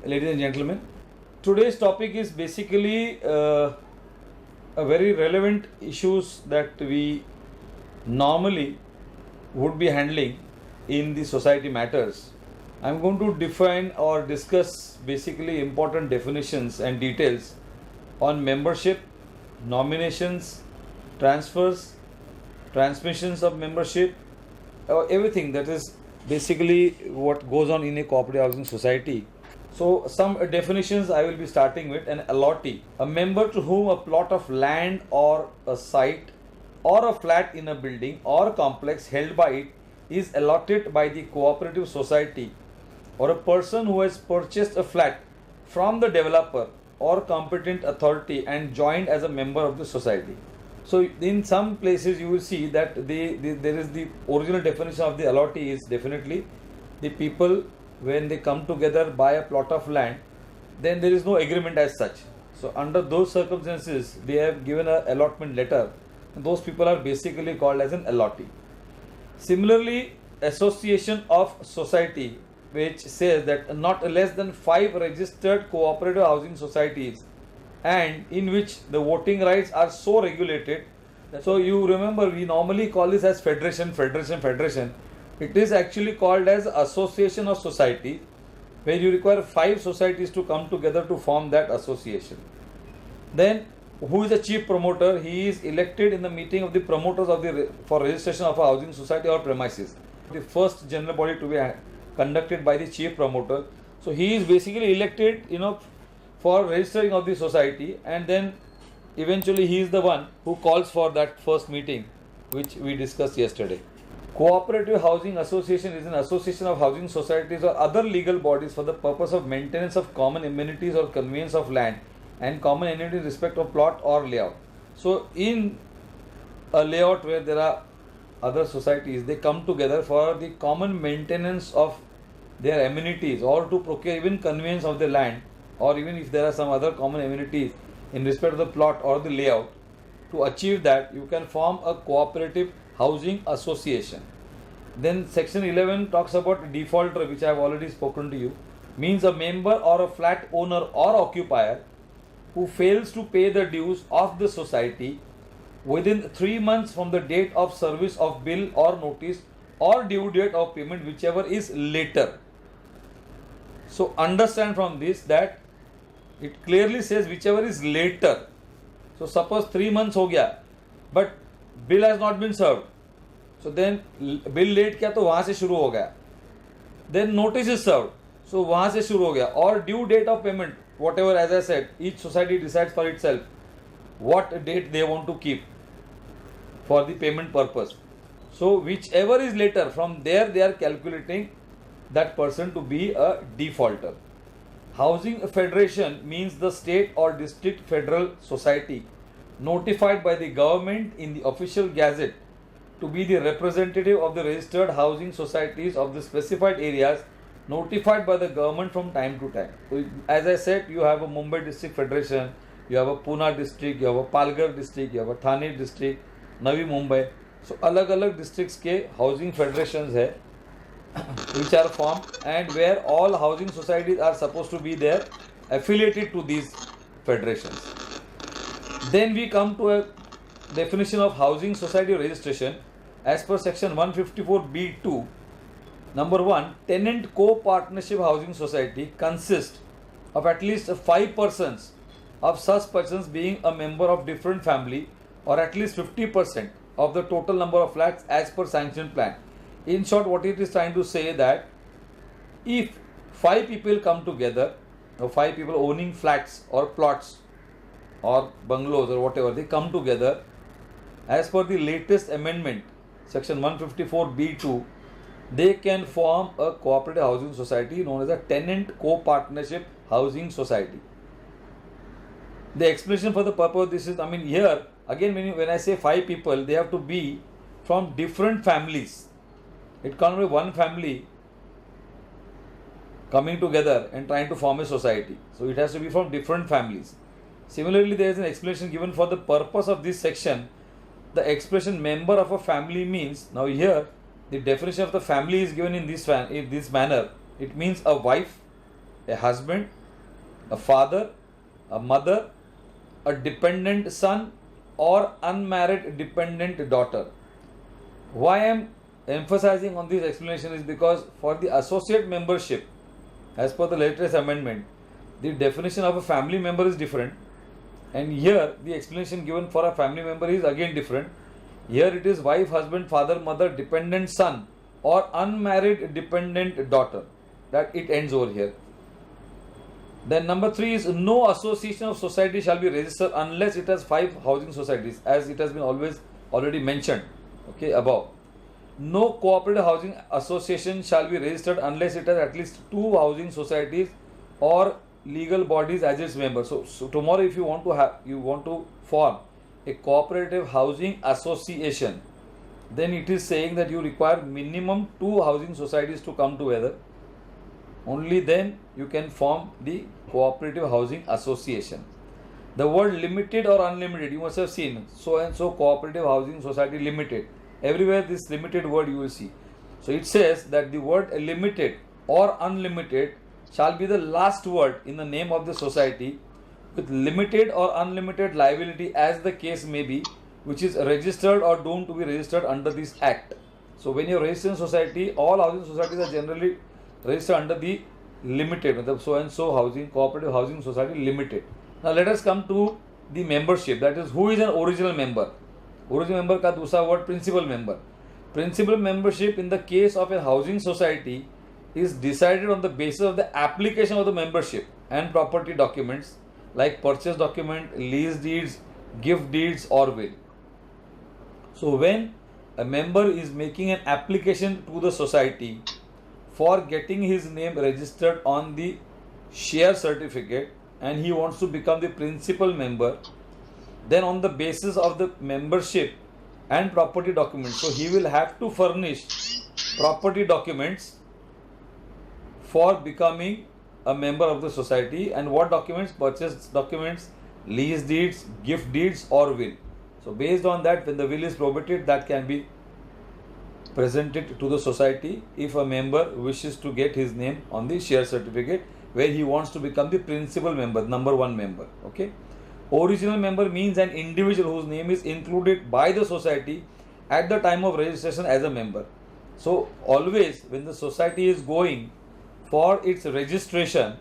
ladies and gentlemen. Today's topic is basically a very relevant issues that we normally would be handling in the society matters. I'm going to define or discuss basically important definitions and details on membership, nominations, transfers, transmissions of membership, everything that is basically what goes on in a cooperative housing society. So some definitions I will be starting with. An allottee, a member to whom a plot of land or a site or a flat in a building or complex held by it is allotted by the cooperative society, or a person who has purchased a flat from the developer or competent authority and joined as a member of the society. So in some places you will see that there is the original definition of the allottee is definitely the people when they come together buy a plot of land, then there is no agreement as such. So under those circumstances they have given a allotment letter, and those people are basically called as an allottee. Similarly, association of society, which says that not less than 5 registered cooperative housing societies and in which the voting rights are so regulated. So you remember we normally call this as federation. It is actually called as association of society, where you require 5 societies to come together to form that association. Then who is the chief promoter? He is elected in the meeting of the promoters of the for registration of a housing society or premises. The first general body to be conducted by the chief promoter. So he is basically elected, for registering of the society, and then eventually he is the one who calls for that first meeting which we discussed yesterday. Cooperative Housing Association is an association of housing societies or other legal bodies for the purpose of maintenance of common amenities or conveyance of land and common amenity in respect of plot or layout. So in a layout where there are other societies, they come together for the common maintenance of their amenities or to procure even conveyance of the land, or even if there are some other common amenities in respect of the plot or the layout. To achieve that, you can form a cooperative housing association. Then section 11 talks about defaulter, which I have already spoken to you, means a member or a flat owner or occupier who fails to pay the dues of the society within 3 months from the date of service of bill or notice or due date of payment, whichever is later. So understand from this that it clearly says whichever is later. So suppose 3 months हो गया but bill has not been served, so then bill late किया तो वहाँ से शुरू हो गया. Then notice is served, so वहाँ से शुरू हो गया. Or due date of payment, whatever, as I said, each society decides for itself what date they want to keep for the payment purpose. So whichever is later, from there they are calculating that person to be a defaulter. Housing federation means the state or district federal society notified by the government in the official gazette to be the representative of the registered housing societies of the specified areas notified by the government from time to time. So as I said, you have a Mumbai district federation, you have a Pune district, you have a Palghar district, you have a Thane district, Navi Mumbai. So अलग-अलग districts के housing federations है which are formed, and where all housing societies are supposed to be there affiliated to these federations. Then we come to a definition of housing society registration as per section 154B2. Number 1, tenant co-partnership housing society consists of at least 5 persons, of such persons being a member of different family, or at least 50% of the total number of flats as per sanctioned plan. In short, what it is trying to say that if 5 people come together, or 5 people owning flats or plots or bungalows or whatever, they come together as per the latest amendment, section 154B2, they can form a cooperative housing society known as a tenant co-partnership housing society. The explanation for the purpose of this is, here again when I say 5 people, they have to be from different families. It can't be one family coming together and trying to form a society. So it has to be from different families. Similarly, there is an explanation given for the purpose of this section. The expression member of a family means, now here the definition of the family is given in this manner. It means a wife, a husband, a father, a mother, a dependent son, or unmarried dependent daughter. Why I am emphasizing on this explanation is because for the associate membership, as per the latest amendment, the definition of a family member is different, and here the explanation given for a family member is again different. Here it is wife, husband, father, mother, dependent son, or unmarried dependent daughter. That it ends over here. Then number 3 is no association of society shall be registered unless it has 5 housing societies, as it has been already mentioned, okay, above. No cooperative housing association shall be registered unless it has at least 2 housing societies or legal bodies as its members. So tomorrow, if you want to form a cooperative housing association, then it is saying that you require minimum 2 housing societies to come together. Only then you can form the cooperative housing association. The word limited or unlimited, you must have seen so and so cooperative housing society limited. Everywhere this limited word you will see. So it says that the word limited or unlimited shall be the last word in the name of the society, with limited or unlimited liability as the case may be, which is registered or doomed to be registered under this act. So when you register in society, all housing societies are generally registered under the limited, so and so housing cooperative housing society limited. Now let us come to the membership, that is who is an original member. Original member का दूसरा word principal member. Principal membership in the case of a housing society is decided on the basis of the application of the membership and property documents like purchase document, lease deeds, gift deeds or will. So when a member is making an application to the society for getting his name registered on the share certificate and he wants to become the principal member, then on the basis of the membership and property documents, so he will have to furnish property documents for becoming a member of the society. And what documents? Purchase documents, lease deeds, gift deeds or will. So based on that, when the will is probated, that can be presented to the society if a member wishes to get his name on the share certificate where he wants to become the principal member, number 1 member. Okay. Original member means an individual whose name is included by the society at the time of registration as a member. So always when the society is going for its registration,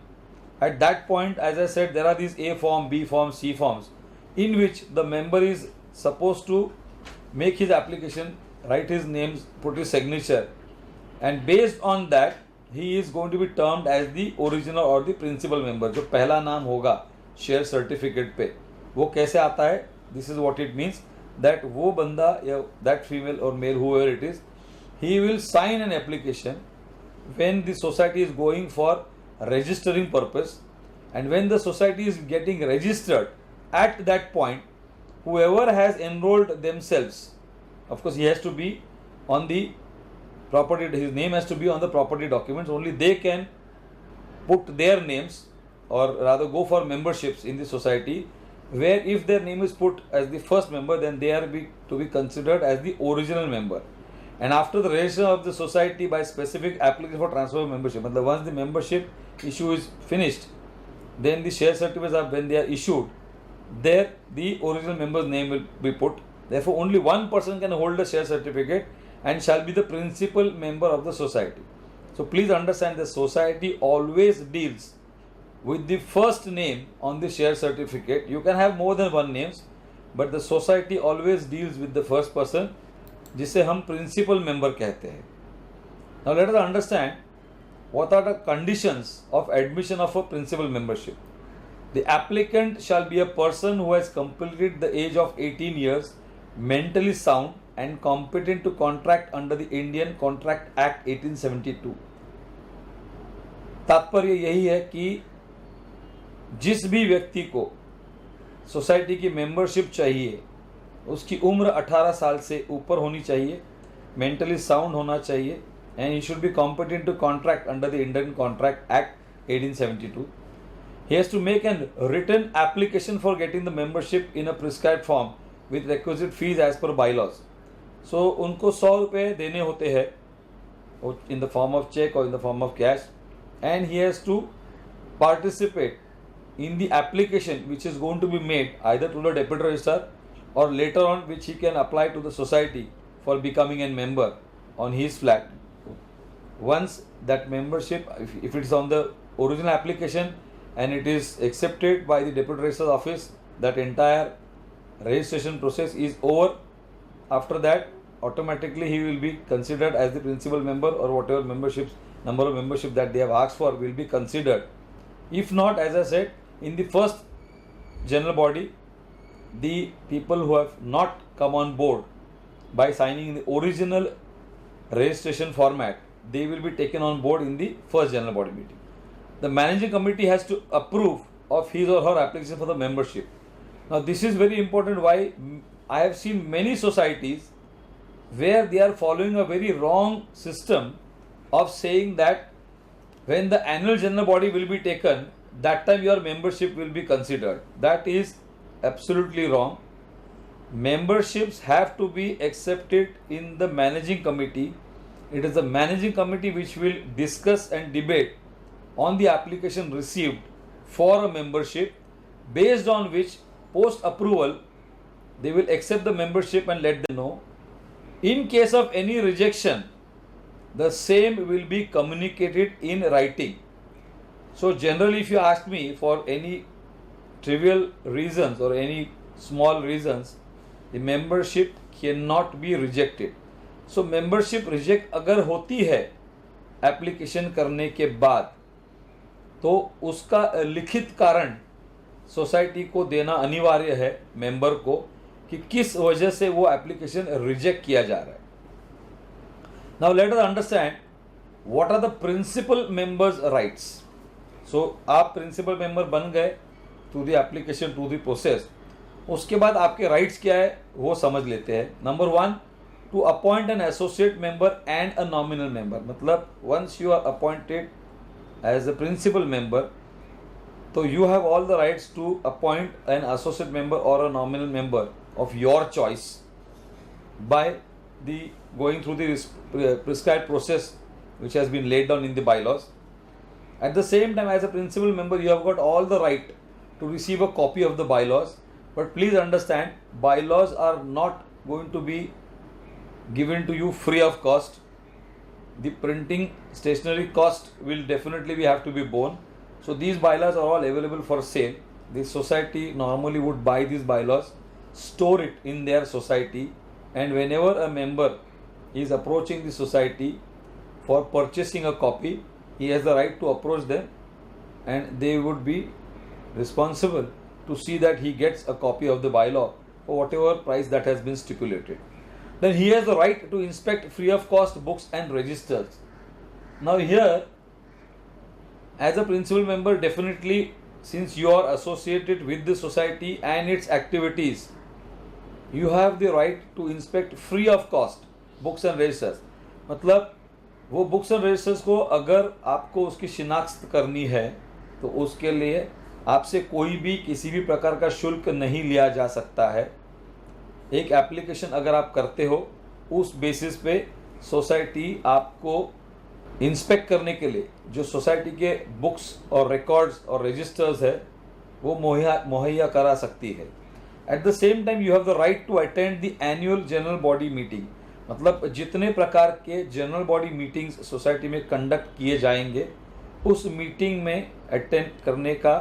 at that point, as I said, there are these A form, B form, C forms in which the member is supposed to make his application, write his name, put his signature, and based on that he is going to be termed as the original or the principal member. जो पहला नाम होगा share certificate पे वो कैसे आता है? This is what it means that वो बंदा या दैट फीमेल और male however it is, he will sign an application when the society is going for registering purpose, and when the society is getting registered, at that point whoever has enrolled themselves, of course he has to be on the property, his name has to be on the property documents, only they can put their names or rather go for memberships in the society, where if their name is put as the first member, then they are to be considered as the original member. And after the registration of the society by specific application for transfer of membership, and once the membership issue is finished, then the share certificates are, when they are issued, there the original member's name will be put. Therefore only one person can hold a share certificate and shall be the principal member of the society. So please understand, the society always deals with the first name on the share certificate. You can have more than one names, but the society always deals with the first person, जिसे हम principal member कहते हैं. Now let us understand what are the conditions of admission of a principal membership. The applicant shall be a person who has completed the age of 18 years, mentally sound and competent to contract under the Indian Contract Act 1872. तात्पर्य यही है कि जिस भी व्यक्ति को society की membership चाहिए उसकी उम्र 18 साल से ऊपर होनी चाहिए, मेंटली साउंड होना चाहिए, and he should be competent to contract under the Indian contract act 1872. He has to make a written application for getting the membership in a prescribed form with requisite fees as per bylaws. So उनको 100 रुपये देने होते हैं in the form of check or in the form of cash, and he has to participate in the application which is going to be made either to the deputy registrar or later on which he can apply to the society for becoming a member on his flat. Once that membership, if it is on the original application and it is accepted by the deputy registrar's office, that entire registration process is over. After that, automatically he will be considered as the principal member, or whatever memberships, number of membership that they have asked for will be considered. If not, as I said, in the first general body, the people who have not come on board by signing in the original registration format, they will be taken on board in the first general body meeting. The managing committee has to approve of his or her application for the membership. Now this is very important. Why? I have seen many societies where they are following a very wrong system of saying that when the annual general body will be taken, that time your membership will be considered. That is absolutely wrong. Memberships have to be accepted in the managing committee. It is the managing committee which will discuss and debate on the application received for a membership, based on which post approval they will accept the membership and let them know. In case of any rejection, the same will be communicated in writing. So generally, if you ask me for any trivial reasons or any small reasons, the membership cannot be rejected. So membership reject अगर होती है application करने के बाद, तो उसका लिखित कारण सोसाइटी को देना अनिवार्य है मेंबर को कि किस वजह से वो एप्लीकेशन रिजेक्ट किया जा रहा है. Now let us understand what are the principal members rights. So आप प्रिंसिपल मेंबर बन गए through the application, to the process. उसके बाद आपके राइट्स क्या है वो समझ लेते हैं. Number 1, to appoint an associate member and a nominal member. मतलब once you are appointed as a principal member, so you have all the rights to appoint an associate member or a nominal member of your choice by the going through the prescribed process which has been laid down in the bylaws. At the same time, as a principal member, you have got all the right to receive a copy of the bylaws. But please understand, bylaws are not going to be given to you free of cost. The printing stationery cost will definitely have to be borne. So these bylaws are all available for sale. The society normally would buy these bylaws, store it in their society, and whenever a member is approaching the society for purchasing a copy, he has the right to approach them, and they would be responsible to see that he gets a copy of the bylaw for whatever price that has been stipulated. Then he has the right to inspect free of cost books and registers. Now here, as a principal member, definitely, since you are associated with the society and its activities, you have the right to inspect free of cost books and registers. मतलब वो books and registers को अगर आपको उसकी शिनाख्त करनी है तो उसके लिए आपसे कोई भी किसी भी प्रकार का शुल्क नहीं लिया जा सकता है. एक एप्लीकेशन अगर आप करते हो, उस बेसिस पे सोसाइटी आपको इंस्पेक्ट करने के लिए जो सोसाइटी के बुक्स और रिकॉर्ड्स और रजिस्टर्स है वो मुहैया करा सकती है. At the same time you have the right to attend the annual general body meeting. मतलब जितने प्रकार के जनरल बॉडी मीटिंग्स सोसाइटी में कंडक्ट किए जाएंगे, उस मीटिंग में अटेंड करने का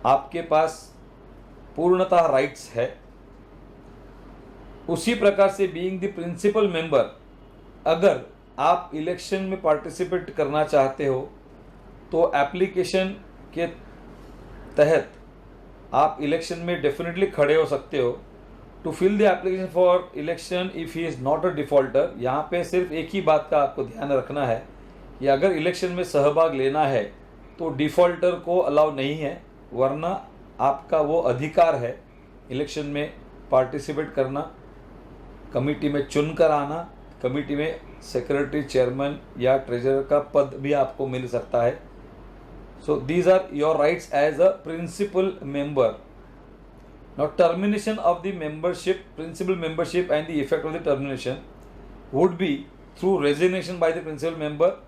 आपके पास पूर्णतः राइट्स है. उसी प्रकार से बीइंग द प्रिंसिपल मेंबर, अगर आप इलेक्शन में पार्टिसिपेट करना चाहते हो तो एप्लीकेशन के तहत आप इलेक्शन में डेफिनेटली खड़े हो सकते हो. To fill the application for election if he is not a defaulter, यहाँ पे सिर्फ एक ही बात का आपको ध्यान रखना है कि अगर इलेक्शन में सहभाग लेना है तो डिफ़ॉल्टर को अलाउ नहीं है, वरना आपका वो अधिकार है इलेक्शन में पार्टिसिपेट करना, कमेटी में चुन कर आना, कमेटी में सेक्रेटरी, चेयरमैन या ट्रेजरर का पद भी आपको मिल सकता है. So these are your rights as a principal member. Now termination of the membership, principal membership and the effect of the termination would be through resignation by the principal member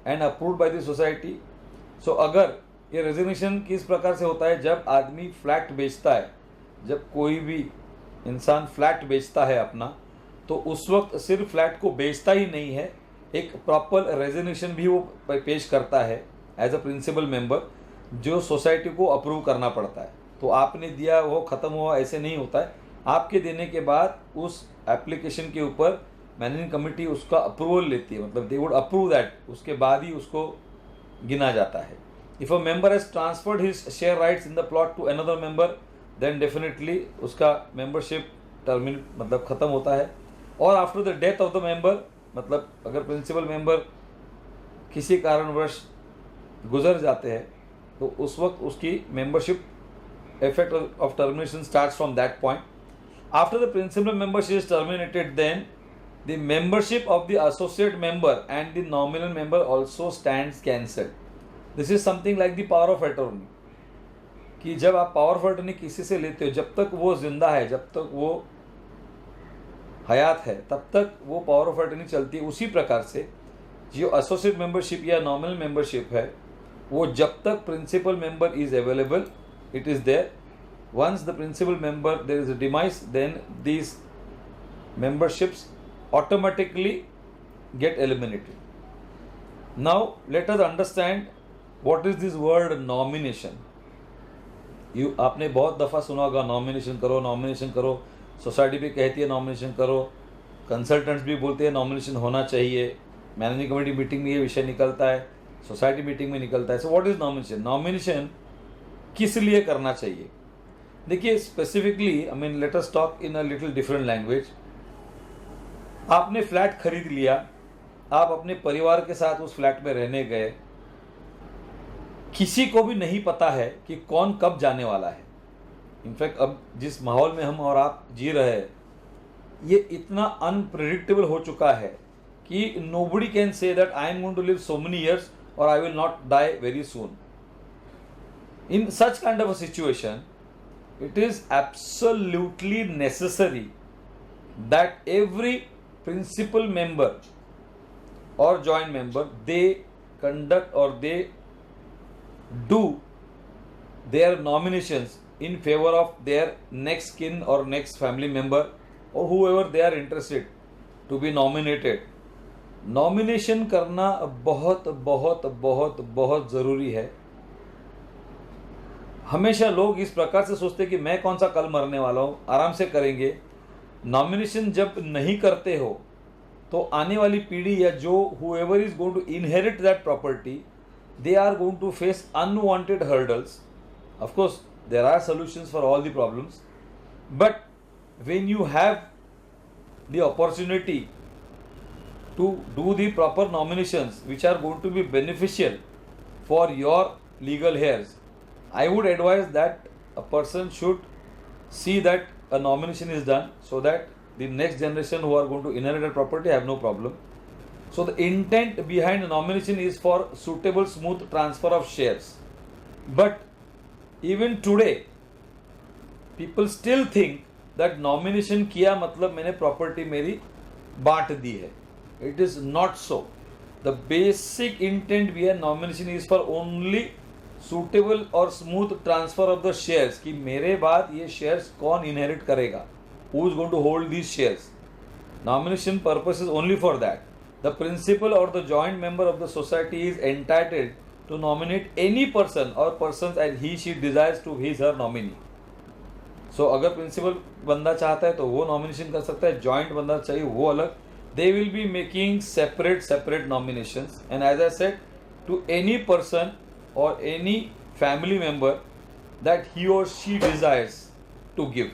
and approved by the society. So अगर ये resignation किस प्रकार से होता है, जब आदमी flat बेचता है, जब कोई भी इंसान फ्लैट बेचता है अपना, तो उस वक्त सिर्फ फ्लैट को बेचता ही नहीं है, एक प्रॉपर रेजिग्नेशन भी वो पेश करता है एज अ प्रिंसिपल मेंबर, जो सोसाइटी को अप्रूव करना पड़ता है। तो आपने दिया वो ख़त्म हुआ ऐसे नहीं होता है, आपके देने के बाद उस एप्लीकेशन के ऊपर मैनेजिंग कमेटी उसका अप्रूवल लेती है, मतलब दे वुड अप्रूव दैट, उसके बाद ही उसको गिना जाता है। If a member has transferred his share rights in the plot to another member, then definitely उसका मेंबरशिप टर्मिनेट मतलब ख़त्म होता है। और after the death of the member, मतलब अगर प्रिंसिपल मेंबर किसी कारणवश गुजर जाते हैं तो उस वक्त उसकी membership effect of termination starts from that point. After the principal membership is terminated, then the membership of the associate member and the nominal member also stands cancelled. This is something like the power of attorney, कि जब आप power of attorney किसी से लेते हो, जब तक वो जिंदा है, जब तक वो हयात है, तब तक वो पावर ऑफ अटर्नी चलती है। उसी प्रकार से जो एसोसिएट मेंबरशिप या नॉमिनल मेंबरशिप है, वो जब तक principal member is available, it is there. Once the principal member there is a demise, then these memberships automatically get eliminated. Now let us understand what is this word nomination. आपने बहुत दफ़ा सुना होगा nomination करो, nomination करो, society भी कहती है नॉमिनेशन करो, कंसल्टेंट्स भी बोलते हैं नॉमिनेशन होना चाहिए, मैनेजिंग कमेटी मीटिंग में ये विषय निकलता है, सोसाइटी मीटिंग में निकलता है। So what is nomination? Nomination किस लिए करना चाहिए? देखिए specifically, I mean let us talk in a little different language. आपने फ्लैट खरीद लिया, आप अपने परिवार के साथ उस फ्लैट में रहने गए, किसी को भी नहीं पता है कि कौन कब जाने वाला है। इनफैक्ट अब जिस माहौल में हम और आप जी रहे हैं, ये इतना अनप्रेडिक्टेबल हो चुका है कि nobody can say that I am going to live so many years और I will not die very soon. In such kind of a situation, it is absolutely necessary that every principal member or joint member, they conduct or they do their nominations in favor of their next kin or next family member or whoever they are interested to be nominated. Nomination करना बहुत बहुत बहुत बहुत ज़रूरी है। हमेशा लोग इस प्रकार से सोचते हैं कि मैं कौन सा कल मरने वाला हूँ, आराम से करेंगे। नॉमिनेशन जब नहीं करते हो तो आने वाली पीढ़ी या जो whoever is going to inherit that property, they are going to face unwanted hurdles. Of course, there are solutions for all the problems, but when you have the opportunity to do the proper nominations which are going to be beneficial for your legal heirs, I would advise that a person should see that a nomination is done so that the next generation who are going to inherit that property have no problem. So the intent behind the nomination is for suitable smooth transfer of shares. But even today, people still think that nomination किया मतलब मैंने property मेरी बांट दी है. It is not so. The basic intent behind nomination is for only suitable और smooth transfer of the shares, कि मेरे बाद ये शेयर्स कौन इनहेरिट करेगा, who is going to hold these shares. Nomination purpose is only for that. The principal और the joint member of the society is entitled to nominate any person और person as he she desires to his her nominee. So अगर principal बंदा चाहता है तो वो nomination कर सकता है, जॉइंट बंदा चाहिए वो अलग। They will be making separate nominations, and as I said, to any person or any family member that he or she desires to give.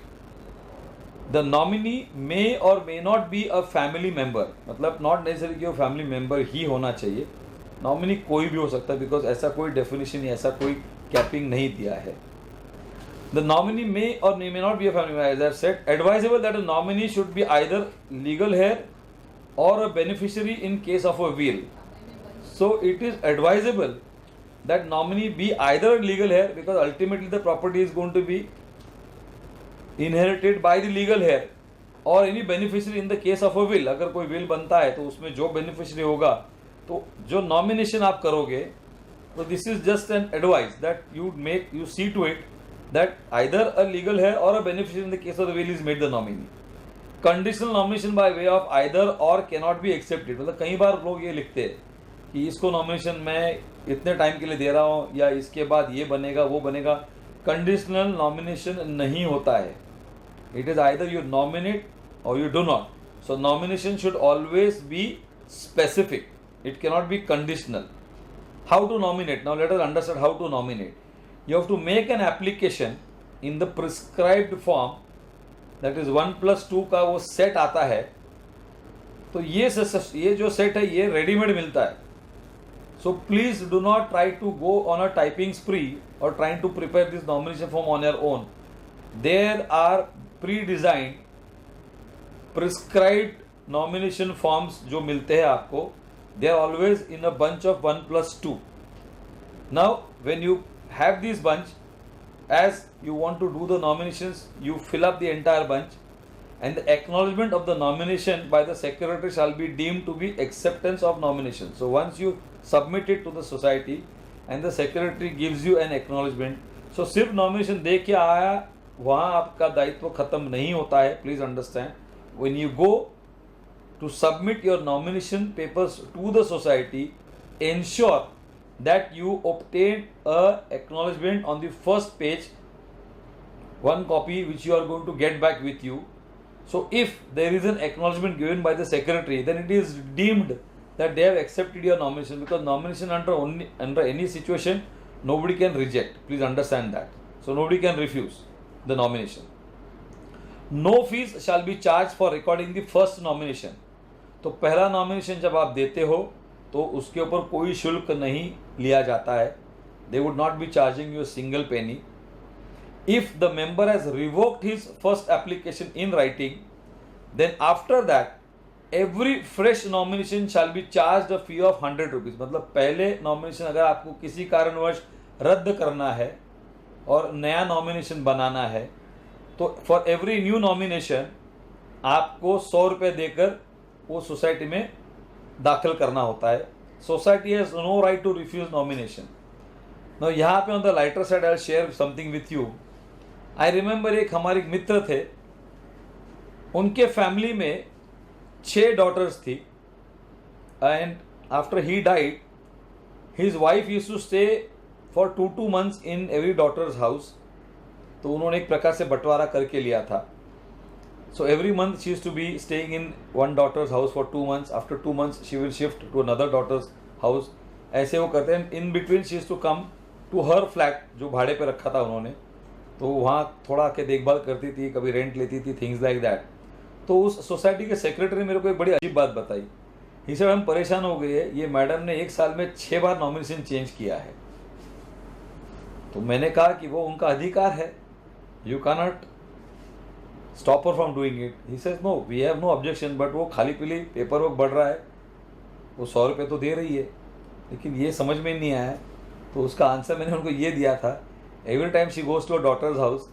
The nominee may or may not be a family member, मतलब not necessarily कि वो family member ही होना चाहिए, nominee कोई भी हो सकता है, because ऐसा कोई definition या ऐसा कोई capping नहीं दिया है। The nominee may or may not be a family member. As I said, advisable that a nominee should be either legal heir or a beneficiary in case of a will. So it is advisable that nominee be either legal heir, because ultimately the property is going to be inherited by the legal heir, or any beneficiary in the case of a will. अगर कोई will बनता है तो उसमें जो beneficiary होगा, तो जो nomination आप करोगे So this is just an advice that you see to it that either a legal heir or a beneficiary in the case of the will is made the nominee. Conditional nomination by way of either or cannot be accepted. मतलब कई बार लोग ये लिखते हैं कि इसको nomination मैं इतने टाइम के लिए दे रहा हूँ या इसके बाद ये बनेगा वो बनेगा. कंडीशनल नॉमिनेशन नहीं होता है. It is either you nominate or you do not. So nomination should always be specific. It cannot be conditional. How to nominate? Now let us understand how to nominate. You have to make an application in the prescribed form, that is 1+2 का वो set आता है. तो ये जो set है ये readymade मिलता है. So please do not try to go on a typing spree or trying to prepare this nomination form on your own. There are pre-designed prescribed nomination forms जो मिलते हैं आपको. They are always in a bunch of 1+2. Now when you have this bunch, as you want to do the nominations, you fill up the entire bunch, and the acknowledgement of the nomination by the secretary shall be deemed to be acceptance of nomination. So once you submit it to the society and the secretary gives you an acknowledgement, so सिर्फ nomination दे के आया वहाँ आपका दायित्व खत्म नहीं होता है. Please understand, when you go to submit your nomination papers to the society, ensure that you obtain a acknowledgement on the first page, one copy which you are going to get back with you. So if there is an acknowledgement given by the secretary, then it is deemed that they have accepted your nomination, because nomination under any situation nobody can reject. Please understand that. So nobody can refuse the nomination. No fees shall be charged for recording the first nomination. तो पहला nomination जब आप देते हो तो उसके ऊपर कोई शुल्क नहीं लिया जाता है. They would not be charging you a single penny. If the member has revoked his first application in writing, then after that every fresh nomination shall be charged a fee of 100 rupees. मतलब पहले nomination अगर आपको किसी कारणवश रद्द करना है और नया नॉमिनेशन बनाना है तो फॉर एवरी न्यू नॉमिनेशन आपको 100 रुपये देकर वो सोसाइटी में दाखिल करना होता है. Society has no right to refuse nomination. Now यहाँ पे on the lighter side I will share something with you. I remember एक हमारे मित्र थे, उनके फैमिली में 6 डॉटर्स थी, and after he died his wife used to stay for 2 months in every daughter's house. तो उन्होंने एक प्रकार से बंटवारा करके लिया था. So every month she used to be staying in one daughter's house for 2 months. After 2 months she will shift to another daughter's house. ऐसे वो करते हैं. In between she used to come to her flat जो भाड़े पे रखा था उन्होंने, तो वहाँ थोड़ा आके देखभाल करती थी, कभी रेंट लेती थी, थिंग्स लाइक दैट. तो उस सोसाइटी के सेक्रेटरी मेरे को एक बड़ी अजीब बात बताई. ही सेड हम परेशान हो गए हैं, ये मैडम ने एक साल में 6 बार नॉमिनेशन चेंज किया है. तो मैंने कहा कि वो उनका अधिकार है, you can not stop her from doing it. He says no, we have no objection, but वो खाली पीली पेपर वर्क बढ़ रहा है, वो 100 रुपये तो दे रही है, लेकिन ये समझ में नहीं आया. तो उसका आंसर मैंने उनको ये दिया था, every time she goes to a daughter's house,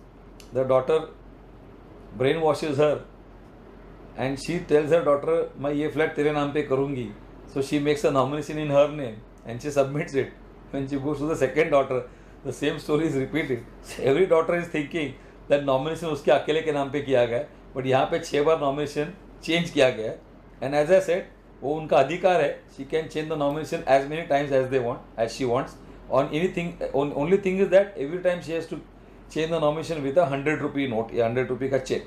the daughter brainwashes her and she tells her daughter मैं ये फ्लैट तेरे नाम पे करूँगी. So she makes a nomination in her name and she submits it. When she goes to the second daughter the same story is repeated. Every daughter is thinking that nomination उसके अकेले के नाम पे किया गया, बट यहाँ पे 6 बार nomination change किया गया है. एंड एज आई सेड, वो उनका अधिकार है. She can change the nomination as many times as they want, as she wants on anything. Only thing is that every time she has to change the nomination with a 100 rupee note या 100 rupee का cheque.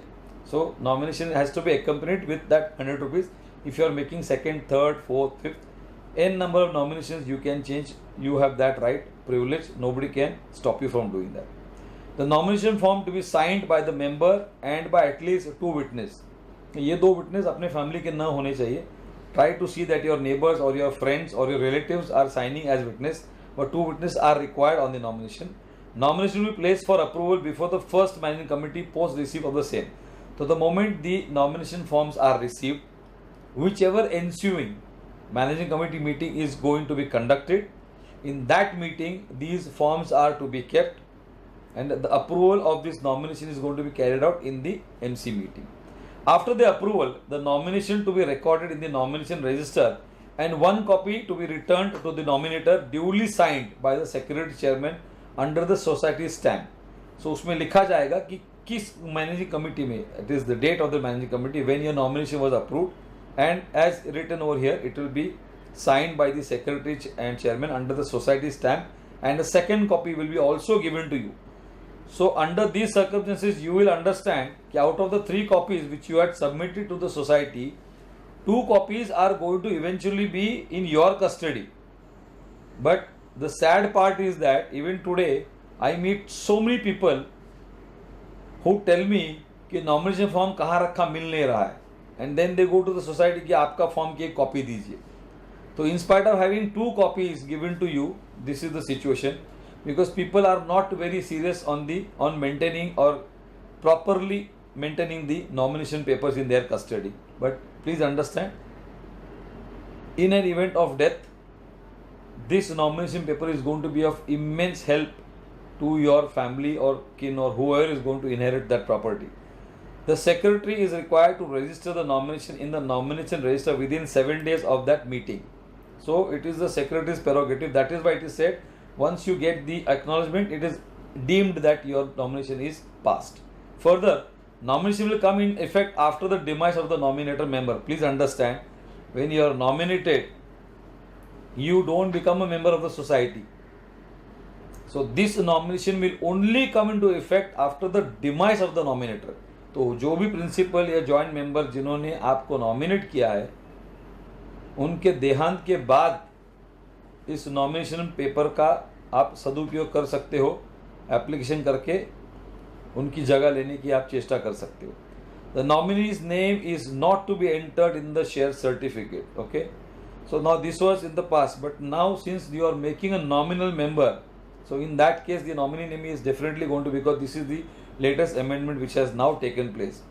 So nomination has to be accompanied with that 100 rupees. If you are making second, third, fourth, fifth, n number of nominations you can change. You have that right, privilege. Nobody can stop you from doing that. The nomination form to be signed by the member and by at least 2 witnesses. ये 2 witness अपने family के न होने चाहिए. Try to see that your neighbors or your friends or your relatives are signing as witness, but 2 witnesses are required on the nomination. Nomination will be placed for approval before the first managing committee post receipt of the same. So the moment the nomination forms are received, whichever ensuing managing committee meeting is going to be conducted, in that meeting these forms are to be kept, and the approval of this nomination is going to be carried out in the MC meeting. After the approval, the nomination to be recorded in the nomination register and one copy to be returned to the nominator duly signed by the secretary chairman under the society stamp. So उसमें लिखा जाएगा कि किस managing committee में, it is the date of the managing committee when your nomination was approved, and as written over here it will be signed by the secretary and chairman under the society stamp, and a second copy will be also given to you. So under these circumstances you will understand that out of the 3 copies which you had submitted to the society, 2 copies are going to eventually be in your custody. But the sad part is that even today I meet so many people who tell me कि nomination form कहाँ रखा मिल नहीं रहा है, and then they go to the society कि आपका form की एक कॉपी दीजिए. तो in spite of having 2 copies given to you, this is the situation, because people are not very serious on maintaining or properly maintaining the nomination papers in their custody. But please understand, in an event of death, this nomination paper is going to be of immense help to your family or kin or whoever is going to inherit that property. The secretary is required to register the nomination in the nomination register within 7 days of that meeting. So it is the secretary's prerogative. That is why it is said, once you get the acknowledgement, it is deemed that your nomination is passed. Further, nomination will come in effect after the demise of the nominator member. Please understand, when you are nominated, you don't become a member of the society. So this nomination will only come into effect after the demise of the nominator. तो जो भी principal या joint member जिन्होंने आपको nominate किया है, उनके देहांत के बाद इस नॉमिनेशन पेपर का आप सदुपयोग कर सकते हो, एप्लीकेशन करके उनकी जगह लेने की आप चेष्टा कर सकते हो. The nominee's name is not to be entered in the share certificate. Okay, so now this was in the past, but now since you are making a nominal member, so in that case the nominee name is definitely going to, because this is the latest amendment which has now taken place.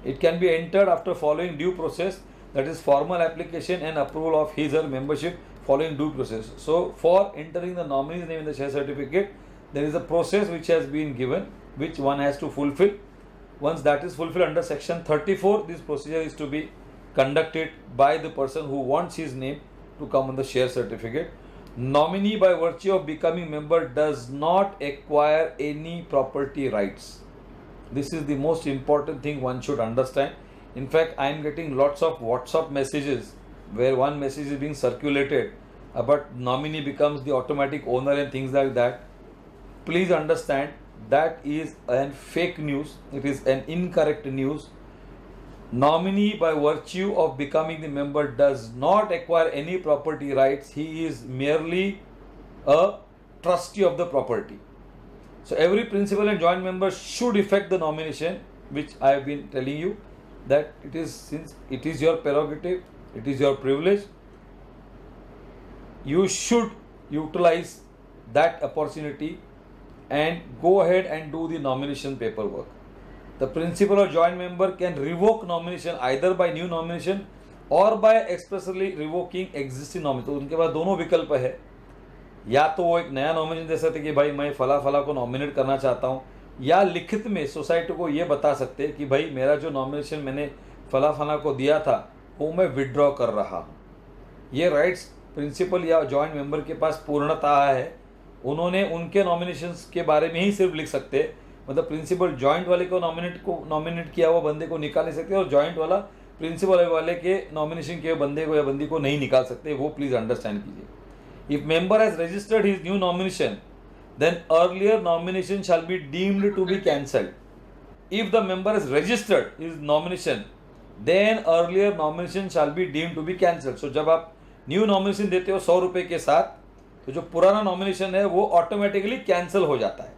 It can be entered after following due process, that is formal application and approval of his or her membership following due process. So for entering the nominee's name in the share certificate, there is a process which has been given, which one has to fulfill. Once that is fulfilled under section 34, this procedure is to be conducted by the person who wants his name to come on the share certificate. Nominee by virtue of becoming member does not acquire any property rights. This is the most important thing one should understand. In fact, I am getting lots of WhatsApp messages where one message is being circulated about nominee becomes the automatic owner and things like that. Please understand, that is an fake news. It is an incorrect news. Nominee by virtue of becoming the member does not acquire any property rights. He is merely a trustee of the property. So every principal and joint member should effect the nomination, which I have been telling you, that it is, since it is your prerogative, it is your privilege, you should utilize that opportunity and go ahead and do the nomination paperwork. The principal or joint member can revoke nomination either by new nomination or by expressly revoking existing nomination. तो उनके पास दोनों विकल्प है, या तो वो एक नया नॉमिनेशन दे सकते कि भाई मैं फला फला को नॉमिनेट करना चाहता हूँ, या लिखित में सोसाइटी को ये बता सकते कि भाई मेरा जो नॉमिनेशन मैंने फला फला को दिया था वो मैं विड्रॉ कर रहा हूँ. ये राइट्स प्रिंसिपल या जॉइंट मेंबर के पास पूर्णतः है. उन्होंने उनके नॉमिनेशंस के बारे में ही सिर्फ लिख सकते, मतलब प्रिंसिपल जॉइंट वाले को नॉमिनेट किया हुआ बंदे को निकाल नहीं सकते, और जॉइंट वाला प्रिंसिपल वाले के नॉमिनेशन किए बंदे को या बंदी को नहीं निकाल सकते. वो प्लीज अंडरस्टैंड कीजिए. If member has registered his new nomination, then earlier nomination shall be deemed to be cancelled. If the member has registered his nomination, then earlier nomination shall be deemed to be cancelled. So जब आप new nomination देते हो 100 रुपये के साथ, तो जो पुराना नॉमिनेशन है वो ऑटोमेटिकली कैंसिल हो जाता है.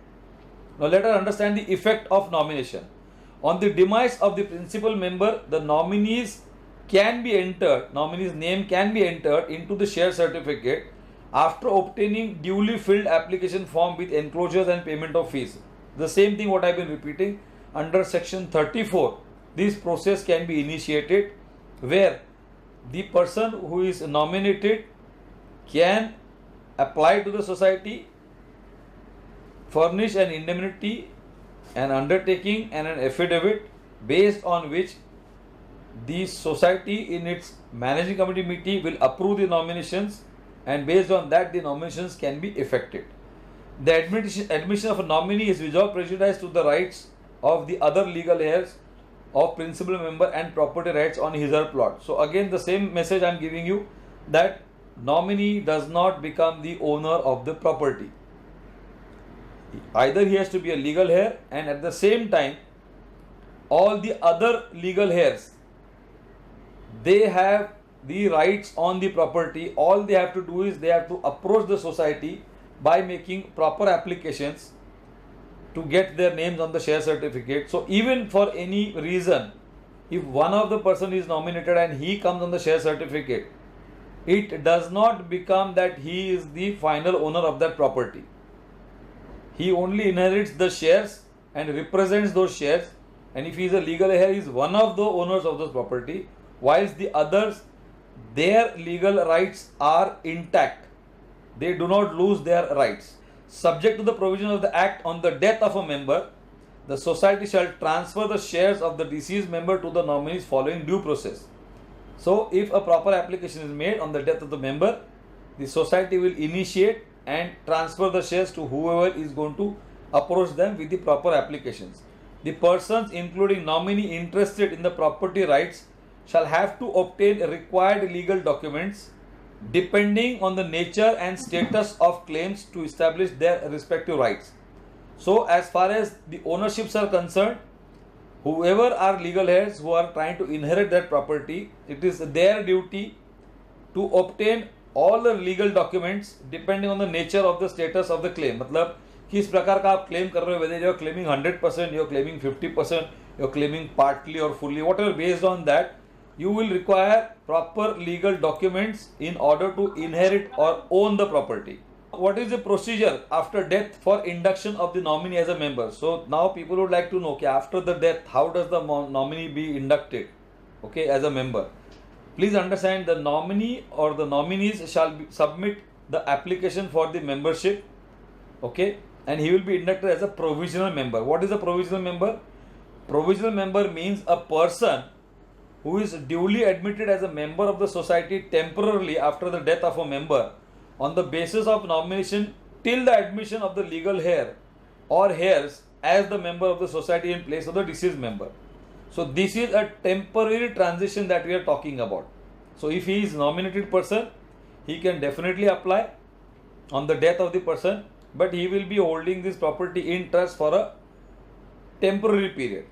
Now let us understand the effect of nomination. On the demise of the principal member, the nominees can be entered, nominee's name can be entered into the share certificate after obtaining duly filled application form with enclosures and payment of fees. The same thing what I have been repeating under section 34. This process can be initiated where the person who is nominated can apply to the society, furnish an indemnity, an undertaking and an affidavit based on which the society in its managing committee meeting will approve the nominations, and based on that the nominations can be effected. The admission of a nominee is without prejudice to the rights of the other legal heirs of principal member and property rights on his or her plot. So again the same message I am giving you, that nominee does not become the owner of the property. Either he has to be a legal heir, and at the same time all the other legal heirs, they have the rights on the property. All they have to do is they have to approach the society by making proper applications to get their names on the share certificate. So even for any reason, if one of the person is nominated and he comes on the share certificate, it does not become that he is the final owner of that property. He only inherits the shares and represents those shares, and if he is a legal heir, he is one of the owners of this property, whilst the others, their legal rights are intact. They do not lose their rights. Subject to the provision of the Act, on the death of a member, the society shall transfer the shares of the deceased member to the nominees following due process. So if a proper application is made on the death of the member, the society will initiate and transfer the shares to whoever is going to approach them with the proper applications. The persons, including nominee interested in the property rights, shall have to obtain required legal documents depending on the nature and status of claims to establish their respective rights. So as far as the ownerships are concerned, whoever are legal heirs who are trying to inherit that property, it is their duty to obtain all the legal documents depending on the nature of the status of the claim. मतलब किस प्रकार का आप claim कर रहे हो, whether you are claiming 100%, you are claiming 50%, you are claiming partly or fully, whatever, based on that you will require proper legal documents in order to inherit or own the property. What is the procedure after death for induction of the nominee as a member? So now people would like to know, okay, after the death, how does the nominee be inducted, okay, as a member? Please understand, the nominee or the nominees shall submit the application for the membership, okay, and he will be inducted as a provisional member. What is a provisional member? Provisional member means a person who is duly admitted as a member of the society temporarily after the death of a member on the basis of nomination till the admission of the legal heir or heirs as the member of the society in place of the deceased member. So this is a temporary transition that we are talking about. So if he is nominated person, he can definitely apply on the death of the person, but he will be holding this property in trust for a temporary period.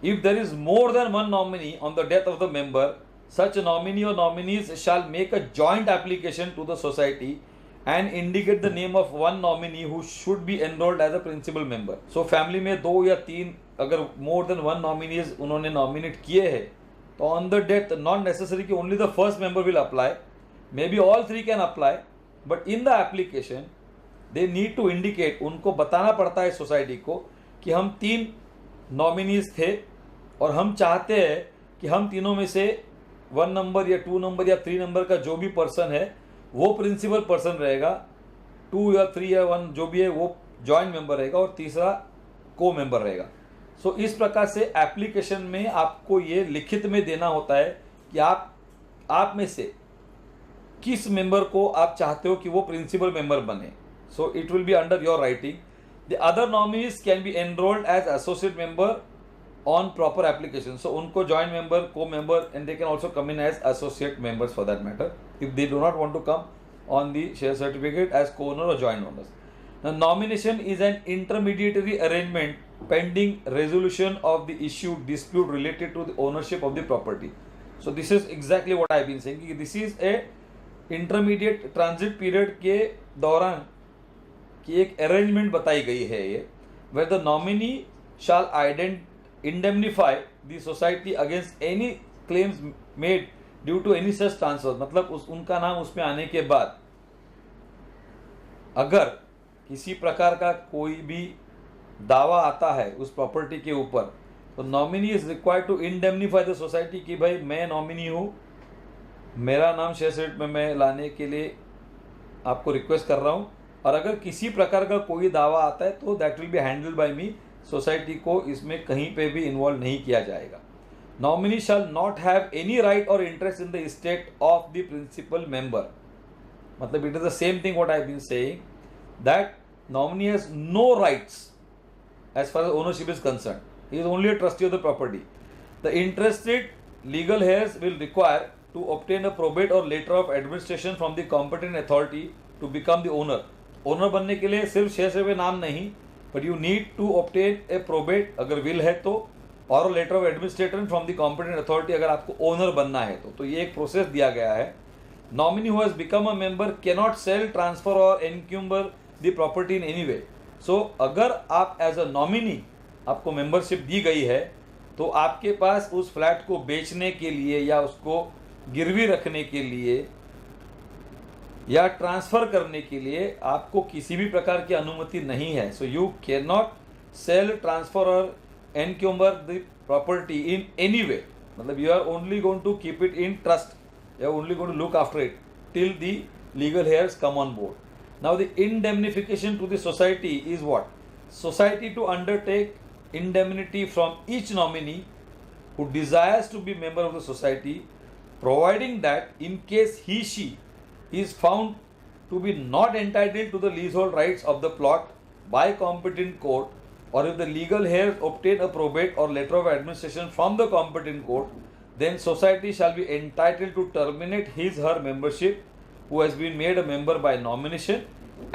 If there is more than one nominee on the death of the member, such a nominee or nominees shall make a joint application to the society and indicate the name of one nominee who should be enrolled as a principal member. So family में 2 या 3 अगर more than one nominees उन्होंने nominate किए हैं, तो on the death not necessary कि only the first member will apply, maybe all 3 can apply, but in the application they need to indicate, उनको बताना पड़ता है सोसाइटी को कि हम 3 नॉमिनीज थे और हम चाहते हैं कि हम तीनों में से 1 नंबर या 2 नंबर या 3 नंबर का जो भी पर्सन है वो प्रिंसिपल पर्सन रहेगा, 2 या 3 या 1 जो भी है वो जॉइंट मेंबर रहेगा और तीसरा को मेंबर रहेगा. सो इस प्रकार से एप्लीकेशन में आपको ये लिखित में देना होता है कि आप में से किस मेंबर को आप चाहते हो कि वो प्रिंसिपल मेंबर बने. So it will be under your writing. The other nominees can be enrolled as associate member on proper application. So उनको joint member, co-member, and they can also come in as associate members for that matter if they do not want to come on the share certificate as co-owner or joint owners. Now nomination is an intermediary arrangement pending resolution of the issue dispute related to the ownership of the property. So this is exactly what I have been saying. This is a intermediate transit period के दौरान कि एक arrangement बताई गई है ये, where the nominee shall indemnify the society against any claims made due to any such transfer. मतलब उनका नाम उसमें आने के बाद अगर किसी प्रकार का कोई भी दावा आता है उस प्रॉपर्टी के ऊपर, तो nominee is required to indemnify the society कि भाई मैं नॉमिनी हूँ, मेरा नाम शेयर सर्टिफिकेट में मैं लाने के लिए आपको रिक्वेस्ट कर रहा हूँ, और अगर किसी प्रकार का कोई दावा आता है तो that will be handled by me. Society को इसमें कहीं पे भी इन्वॉल्व नहीं किया जाएगा. nominee shall not have any right or interest in the estate of the principal member. मतलब it is the same thing what I have been saying, that nominee has no rights as far as ownership is concerned. He is only a trustee of the property. The interested legal heirs will require to obtain a probate or letter of administration from the competent authority to become the owner. Owner बनने के लिए सिर्फ share पे नाम नहीं, but you need to obtain a probate अगर will है तो, और letter of administrator from the competent authority अगर आपको ओनर बनना है तो ये एक प्रोसेस दिया गया है. Nominee who has become a member can not sell, transfer और encumber the property in any way. So अगर आप एज अ नॉमिनी आपको मेंबरशिप दी गई है तो आपके पास उस फ्लैट को बेचने के लिए या उसको गिरवी रखने के लिए या ट्रांसफर करने के लिए आपको किसी भी प्रकार की अनुमति नहीं है. So you can not sell, transfer or encumber the property in any way. मतलब you are only going to keep it in trust. You are only going to look after it till the legal heirs come on board. Now the indemnification to the society is what? Society to undertake indemnity from each nominee who desires to be member of the society, providing that in case he/she is found to be not entitled to the leasehold rights of the plot by competent court, or if the legal heirs obtain a probate or letter of administration from the competent court, then society shall be entitled to terminate his/her membership who has been made a member by nomination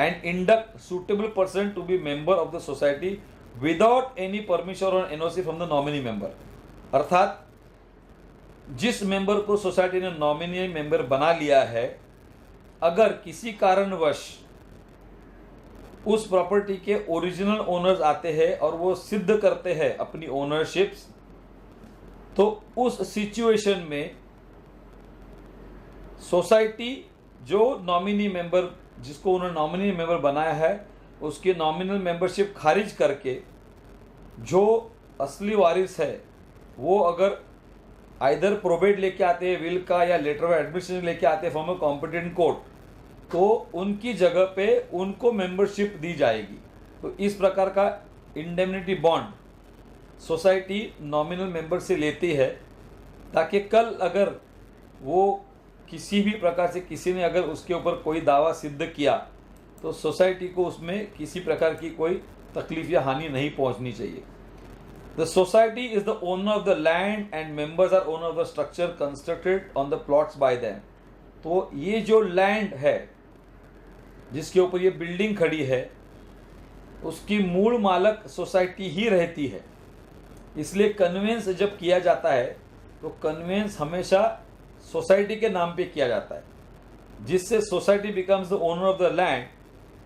and induct suitable person to be member of the society without any permission or NOC from the nominee member. अर्थात जिस member को society ने nominee member बना लिया है, अगर किसी कारणवश उस प्रॉपर्टी के ओरिजिनल ओनर्स आते हैं और वो सिद्ध करते हैं अपनी ओनरशिप्स, तो उस सिचुएशन में सोसाइटी जो नॉमिनी मेंबर, जिसको उन्होंने नॉमिनी मेंबर बनाया है, उसकी नॉमिनल मेंबरशिप खारिज करके जो असली वारिस है वो अगर आइदर प्रोबेट लेके आते हैं विल का या लेटर ऑफ एडमिशन लेके आते हैं फ्रॉम अ कॉम्पिटेंट कोर्ट, तो उनकी जगह पे उनको मेंबरशिप दी जाएगी. तो इस प्रकार का indemnity bond society nominal member से लेती है, ताकि कल अगर वो किसी भी प्रकार से किसी ने अगर उसके ऊपर कोई दावा सिद्ध किया तो सोसाइटी को उसमें किसी प्रकार की कोई तकलीफ या हानि नहीं पहुंचनी चाहिए. The society is the owner of the land and members are owner of the structure constructed on the plots by them. तो ये जो लैंड है जिसके ऊपर ये बिल्डिंग खड़ी है, उसकी मूल मालक सोसाइटी ही रहती है. इसलिए कन्वेंस जब किया जाता है तो कन्वेंस हमेशा सोसाइटी के नाम पे किया जाता है, जिससे society becomes the owner of the land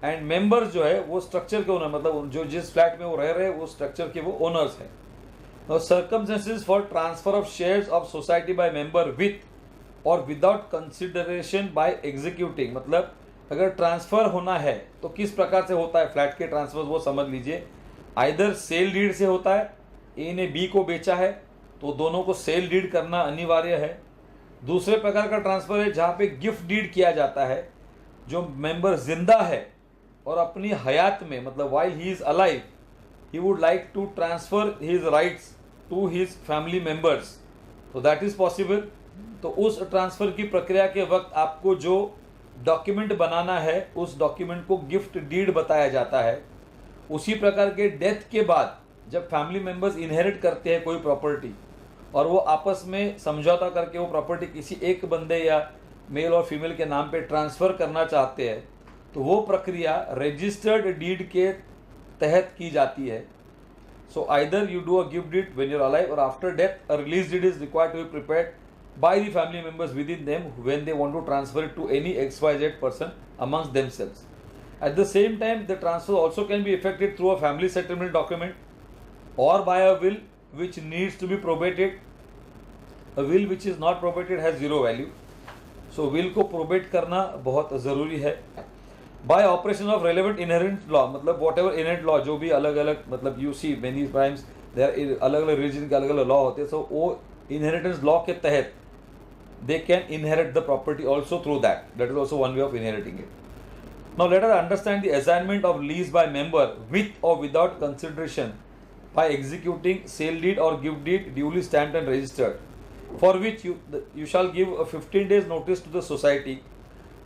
and member जो है वो स्ट्रक्चर के ओनर, मतलब जो जिस फ्लैट में वो रह रहे हैं वो स्ट्रक्चर के वो ओनर्स हैं. Circumstances for transfer of shares of society by member with और विदाउट कंसिडरेशन बाय एग्जीक्यूटिंग. मतलब अगर ट्रांसफर होना है तो किस प्रकार से होता है फ्लैट के ट्रांसफर, वो समझ लीजिए. आइदर सेल डीड से होता है, ए ने बी को बेचा है तो दोनों को सेल डीड करना अनिवार्य है. दूसरे प्रकार का ट्रांसफर है जहाँ पे गिफ्ट डीड किया जाता है. जो मेंबर जिंदा है और अपनी हयात में, मतलब while he is alive, he would like to transfer his rights to his family members, तो दैट इज पॉसिबल. तो उस ट्रांसफर की प्रक्रिया के वक्त आपको जो डॉक्यूमेंट बनाना है उस डॉक्यूमेंट को गिफ्ट डीड बताया जाता है. उसी प्रकार के डेथ के बाद जब फैमिली मेंबर्स इनहेरिट करते हैं कोई प्रॉपर्टी और वो आपस में समझौता करके वो प्रॉपर्टी किसी एक बंदे या मेल और फीमेल के नाम पे ट्रांसफ़र करना चाहते हैं, तो वो प्रक्रिया रजिस्टर्ड डीड के तहत की जाती है. So either you do a gift deed when you are alive और after death a release deed is required to be prepared by the family members within them when they want to transfer it to any XYZ person amongst themselves. At the same time, the transfer also can be effected through a family settlement document or by a will which needs to be probated. A will which is not probated has zero value. So will को probate करना बहुत ज़रूरी है. By operation of relevant inherent law, मतलब whatever inherent law, जो भी अलग अलग, मतलब you see many times there are अलग अलग religion के अलग अलग law होते हैं. So वो inheritance law के तहत they can inherit the property also through that. That is also one way of inheriting it. Now let us understand the assignment of lease by member with or without consideration by executing sale deed or gift deed duly stamped and registered, for which you shall give a 15 days notice to the society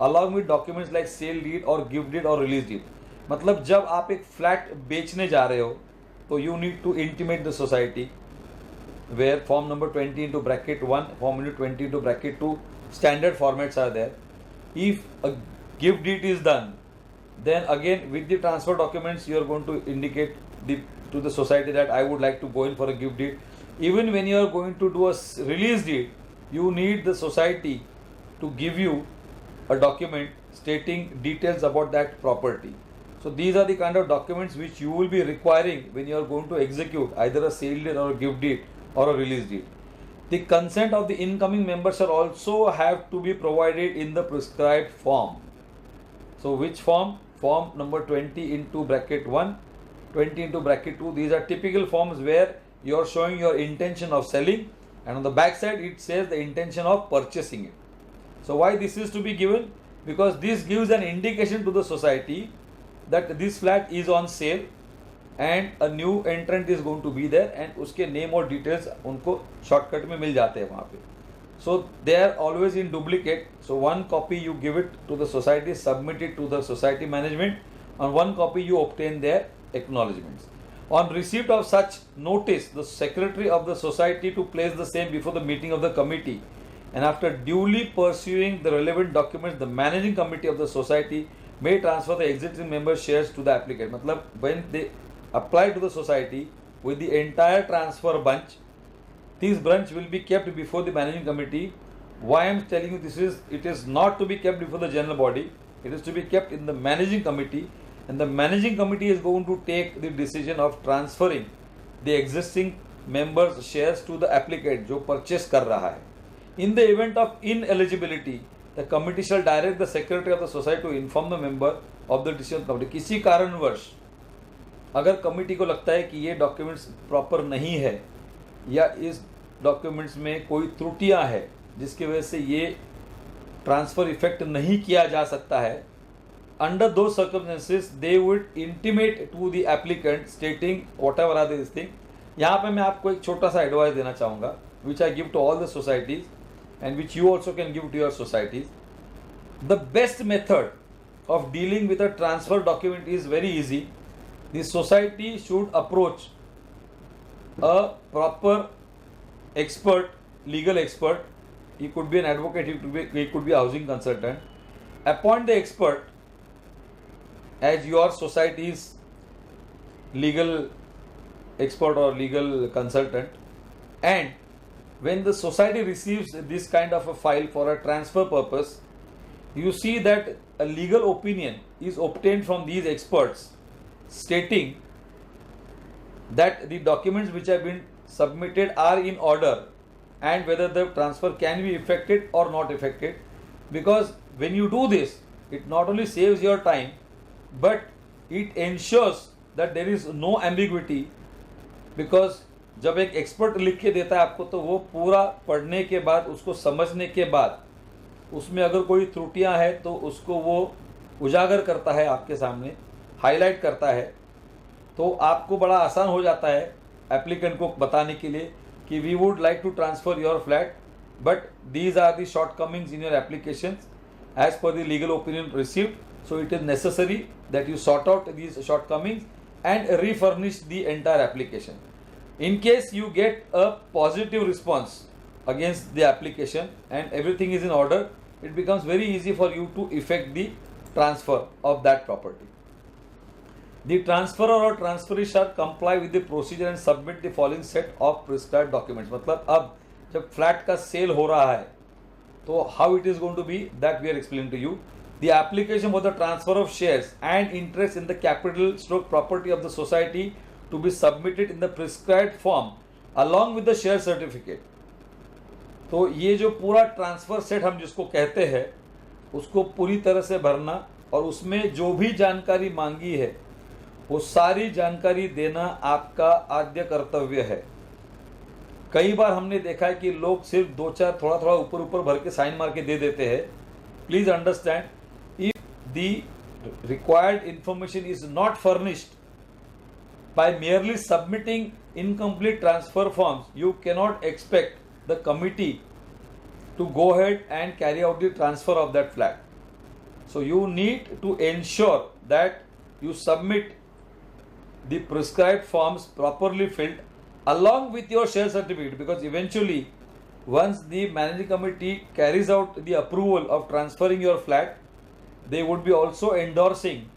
along with documents like sale deed or gift deed or release deed. मतलब जब आप एक flat बेचने जा रहे हो तो you need to intimate the society, where form number 20 into bracket 1, form number 20 into bracket 2 standard formats are there. If a gift deed is done, then again with the transfer documents you are going to indicate to the society that I would like to go in for a gift deed. Even when you are going to do a release deed, you need the society to give you a document stating details about that property. So these are the kind of documents which you will be requiring when you are going to execute either a sale deed or a gift deed or a release deed. The consent of the incoming members shall also have to be provided in the prescribed form. So which form? Form number 20 into bracket 1, 20 into bracket 2. These are typical forms where you are showing your intention of selling, and on the back side it says the intention of purchasing it. So why this is to be given? Because this gives an indication to the society that this flat is on sale and a new entrant is going to be there, and उसके name और details उनको shortcut में मिल जाते हैं वहाँ पे. So they are always in duplicate. So one copy you give it to the society, submit it to the society management, and one copy you obtain their acknowledgements. On receipt of such notice, the secretary of the society to place the same before the meeting of the committee, and after duly pursuing the relevant documents, the managing committee of the society may transfer the existing member shares to the applicant. मतलब when they apply to the society with the entire transfer bunch, this bunch will be kept before the managing committee. Why I am telling you this is, it is not to be kept before the general body, it is to be kept in the managing committee, and the managing committee is going to take the decision of transferring the existing members shares to the applicant जो purchase कर रहा है. In the event of ineligibility, the committee shall direct the secretary of the society to inform the member of the decision committee. किसी कारणवश अगर committee को लगता है कि ये डॉक्यूमेंट्स प्रॉपर नहीं है या इस डॉक्यूमेंट्स में कोई त्रुटियां है जिसकी वजह से ये ट्रांसफर इफेक्ट नहीं किया जा सकता है, अंडर दो circumstances they would intimate to the applicant stating whatever are this thing. यहाँ पे मैं आपको एक छोटा सा एडवाइस देना चाहूँगा which I give to all the societies and which you also can give to your societies. The best method of dealing with a transfer document is very easy. The society should approach a proper expert, legal expert. He could be an advocate, he could be a housing consultant. Appoint the expert as your society's legal expert or legal consultant, and when the society receives this kind of a file for a transfer purpose, you see that a legal opinion is obtained from these experts stating that the documents which have been submitted are in order and whether the transfer can be effected or not effected. Because when you do this, it not only saves your time, but it ensures that there is no ambiguity, because जब एक expert लिख के देता है आपको तो वो पूरा पढ़ने के बाद, उसको समझने के बाद, उसमें अगर कोई त्रुटियां हैं तो उसको वो उजागर करता है आपके सामने, हाईलाइट करता है, तो आपको बड़ा आसान हो जाता है एप्लीकेंट को बताने के लिए कि we would like to transfer your flat but these are the shortcomings in your application as per the legal opinion received. So it is necessary that you sort out these shortcomings and refurnish the entire application. In case you get a positive response against the application and everything is in order, it becomes very easy for you to effect the transfer of that property. The transferor or transferee shall comply with the procedure and submit the following set of prescribed documents. मतलब अब जब flat का cell हो रहा है तो how it is going to be, that we are explaining to you. The application for the transfer of shares and interest in the capital stroke property of the society to be submitted in the prescribed form along with the share certificate. तो ये जो पूरा transfer set हम जिसको कहते हैं उसको पूरी तरह से भरना और उसमें जो भी जानकारी मांगी है वो सारी जानकारी देना आपका आद्य कर्तव्य है. कई बार हमने देखा है कि लोग सिर्फ दो चार थोड़ा थोड़ा ऊपर ऊपर भर के साइन मार के दे देते हैं. Please understand, if the required information is not furnished by merely submitting incomplete transfer forms, you cannot expect the committee to go ahead and carry out the transfer of that flat. So you need to ensure that you submit the prescribed forms properly filled along with your share certificate, because eventually once the managing committee carries out the approval of transferring your flat, they would be also endorsing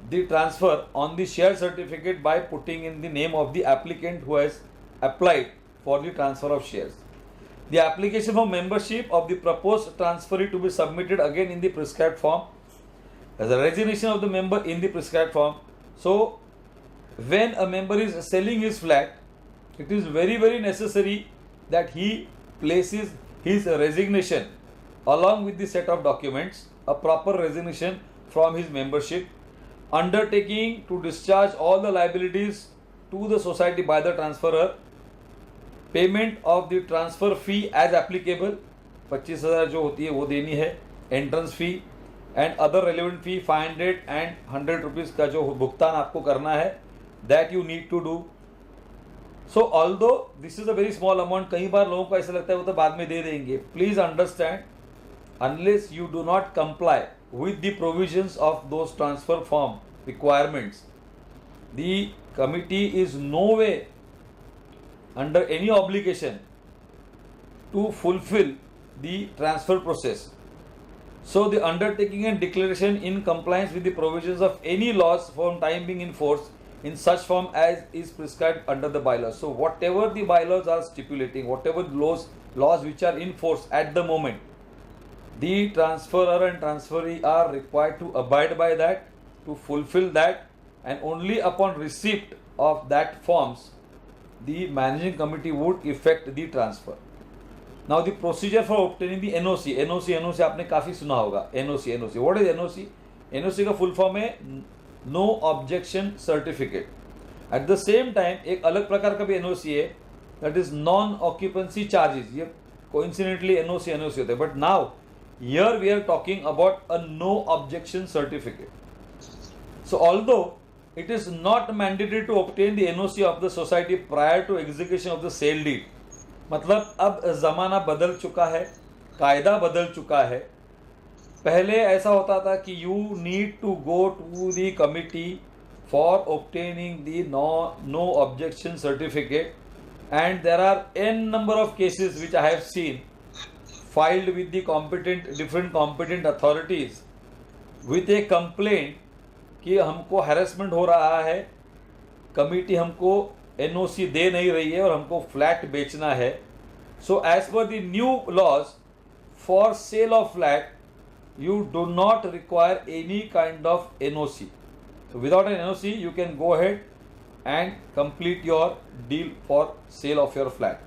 the transfer on the share certificate by putting in the name of the applicant who has applied for the transfer of shares. The application for membership of the proposed transferee to be submitted again in the prescribed form, as a resignation of the member in the prescribed form. So when a member is selling his flat, it is very necessary that he places his resignation along with the set of documents, a proper resignation from his membership, undertaking to discharge all the liabilities to the society by the transferor, payment of the transfer fee as applicable, 25,000 जो होती है वो देनी है, entrance fee and other relevant fee 500 and 100 rupees का जो भुगतान आपको करना है, that you need to do. So although this is a very small amount, कई बार लोगों को ऐसा लगता है वो तो बाद में दे देंगे. Please understand, unless you do not comply with the provisions of those transfer form requirements, the committee is no way under any obligation to fulfill the transfer process. So the undertaking and declaration in compliance with the provisions of any laws for time being in force in such form as is prescribed under the bylaws. So whatever the bylaws are stipulating, whatever laws which are in force at the moment, the transferor and transferee are required to abide by that, to fulfill that, and only upon receipt of that forms the managing committee would effect the transfer. Now the procedure for obtaining the NOC आपने काफ़ी सुना होगा. NOC what is NOC? NOC का full form है No Objection Certificate. At the same time एक अलग प्रकार का भी NOC है, that is Non Occupancy Charges. ये coincidentally NOC होते हैं, but now here we are talking about a No Objection Certificate. So although it is not mandatory to obtain the NOC of the society prior to execution of the sale deed, मतलब अब ज़माना बदल चुका है, कायदा बदल चुका है. पहले ऐसा होता था कि you need to go to the committee for obtaining the no objection certificate, and there are an number of cases which I have seen filed with the different competent authorities with a complaint कि हमको harassment हो रहा है, committee हमको NOC दे नहीं रही है और हमको फ्लैट बेचना है. So as per the new laws, for sale of flat you do not require any kind of NOC. So without an NOC you can go ahead and complete your deal for sale of your flat.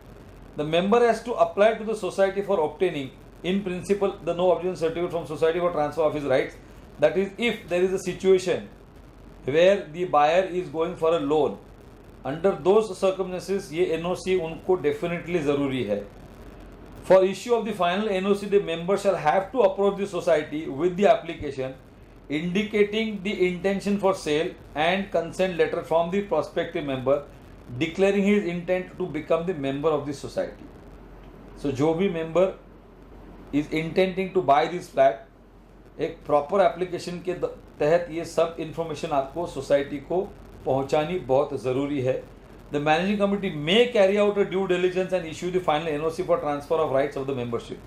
The member has to apply to the society for obtaining, in principle, the no objection certificate from society for transfer of his rights. That is, if there is a situation where the buyer is going for a loan, under those circumstances ये NOC उनको definitely ज़रूरी है. For issue of the final NOC, the member shall have to approach the society with the application indicating the intention for sale and consent letter from the prospective member declaring his intent to become the member of the society. So जो भी member is intending to buy this flat, एक proper application के तहत ये सब information आपको society को पहुंचानी बहुत ज़रूरी है. The managing committee may carry out a due diligence and issue the final NOC for transfer of rights of the membership.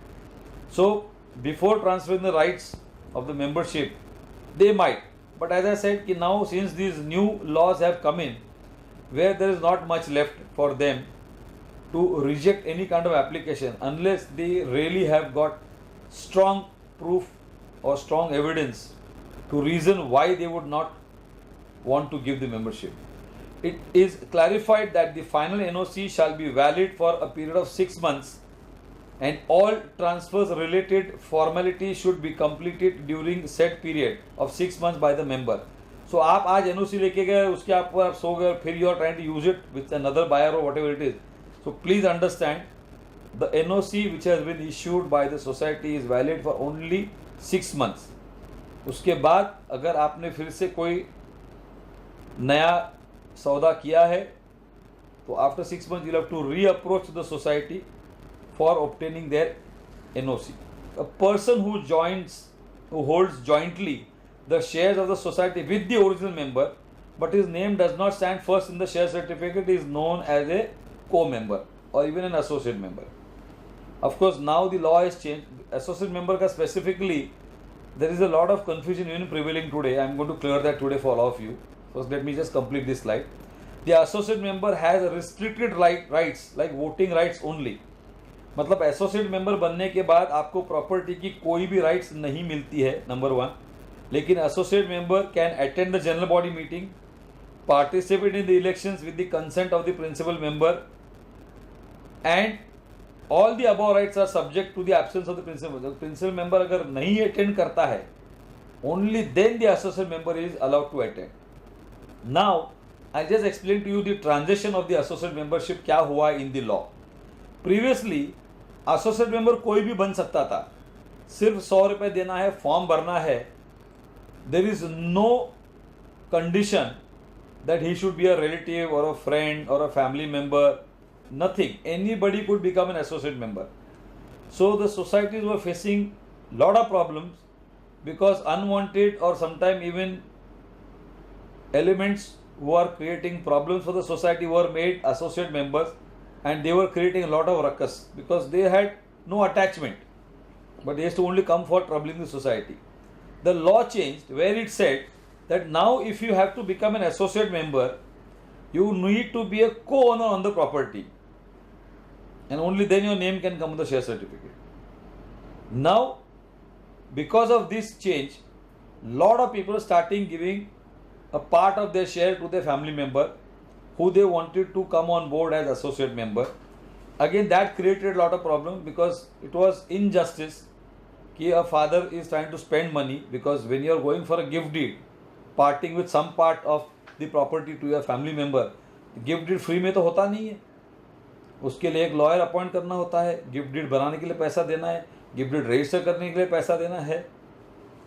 So before transferring the rights of the membership, they might. But as I said, कि now since these new laws have come in, where there is not much left for them to reject any kind of application unless they really have got strong proof or strong evidence to reason why they would not want to give the membership. It is clarified that the final NOC shall be valid for a period of 6 months and all transfers related formalities should be completed during said period of 6 months by the member. So आप आज NOC लेके गए, उसके आप सो गए, फिर you are trying to use it with another buyer or whatever it is. So please understand, the NOC which has been issued by the society is valid for only 6 months. उसके बाद अगर आपने फिर से कोई नया सौदा किया है तो after 6 months you'll have to reapproach the society for obtaining their NOC. A person who holds jointly the shares of the society with the original member, but his name does not stand first in the share certificate, is known as a co-member or even an associate member. Of course, now the law has changed. Associate member का specifically, there is a lot of confusion even prevailing today. I am going to clear that today for all of you. First, let me just complete this slide. The associate member has restricted rights like voting rights only. मतलब associate member बनने के बाद आपको property की कोई भी rights नहीं मिलती है, नंबर 1. लेकिन associate member can attend the general body meeting, participate in the elections with the consent of the principal member, and all the above rights are subject to the absence of the principal. Principal member अगर नहीं attend करता है, only then the associate member is allowed to attend. Now I just explain to you the transition of the associate membership क्या हुआ in the law. Previously associate member कोई भी बन सकता था, सिर्फ 100 रुपये देना है, फॉर्म भरना है. There is no condition that he should be a relative or a friend or a family member, nothing. Anybody could become an associate member. So the societies were facing lot of problems because unwanted or sometimes even elements who are creating problems for the society were made associate members, and they were creating a lot of ruckus because they had no attachment, but they used to only come for troubling the society. The law changed where it said that now if you have to become an associate member, you need to be a co-owner on the property, and only then your name can come on the share certificate. Now, because of this change, lot of people starting giving a part of their share to their family member who they wanted to come on board as associate member. Again, that created a lot of problem because it was injustice कि a father is trying to spend money, because when you are going for a gift deed, parting with some part of the property to your family member, gift deed free में तो होता नहीं है, उसके लिए एक lawyer appoint करना होता है, गिफ्ट डीड बनाने के लिए पैसा देना है, गिफ्ट डीड रजिस्टर करने के लिए पैसा देना है,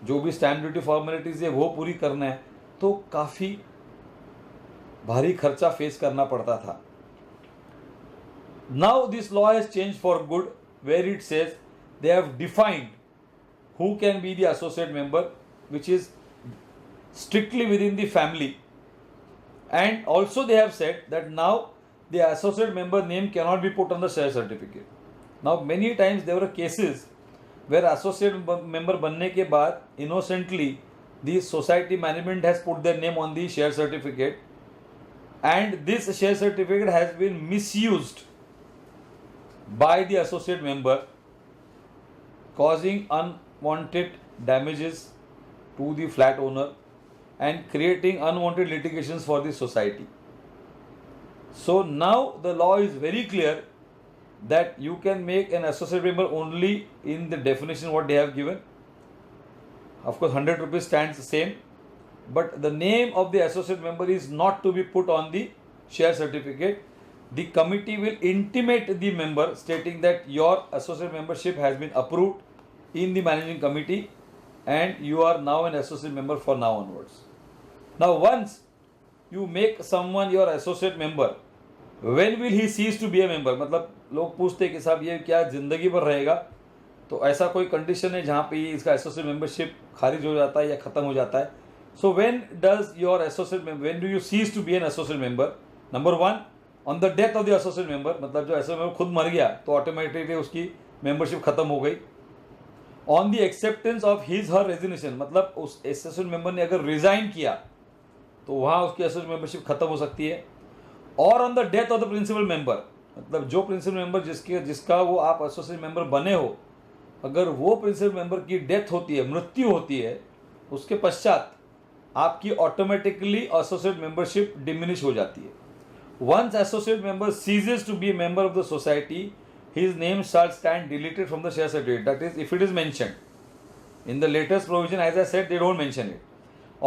जो भी स्टैम्प ड्यूटी फॉर्मेलिटीज़ है वो पूरी करना है, तो काफ़ी भारी खर्चा फेस करना पड़ता था. Now this law has change for good where it says they have defined who can be the associate member, which is strictly within the family, and also they have said that now the associate member name cannot be put on the share certificate. Now many times there were cases where associate member बनने के बाद innocently the society management has put their name on the share certificate, and this share certificate has been misused by the associate member, causing unwanted damages to the flat owner and creating unwanted litigations for the society. So now the law is very clear that you can make an associate member only in the definition what they have given. Of course 100 rupees stands the same, but the name of the associate member is not to be put on the share certificate. The committee will intimate the member stating that your associate membership has been approved in the managing committee and you are now an associate member for now onwards. Now once you make someone your associate member, when will he cease to be a member? मतलब लोग पूछते हैं कि साहब ये क्या जिंदगी भर रहेगा, तो ऐसा कोई कंडीशन है जहाँ पे इसका एसोसिएट मेंबरशिप खारिज हो जाता है या ख़त्म हो जाता है. So when does your associate member, when do you cease to be an associate member? Number 1, on the death of the associate member, मतलब जो एसोसिएट मेंबर खुद मर गया तो ऑटोमेटिकली उसकी मेंबरशिप खत्म हो गई. On the acceptance of his her resignation, मतलब उस एसोसिएट मेंबर ने अगर रिजाइन किया तो वहाँ उसकी एसोसिएट मेंबरशिप खत्म हो सकती है. और on the death of the principal member, मतलब जो प्रिंसिपल मेंबर जिसका वो आप एसोसिएट मेंबर बने हो, अगर वो प्रिंसिपल मेंबर की डेथ होती है, मृत्यु होती है, उसके पश्चात आपकी ऑटोमेटिकली एसोसिएट मेंबरशिप डिमिनिश हो जाती है. Once associate member ceases to be a member of the society, his name shall stand deleted from the share certificate. That is, if it is mentioned. In the latest provision, as I said, they don't mention it.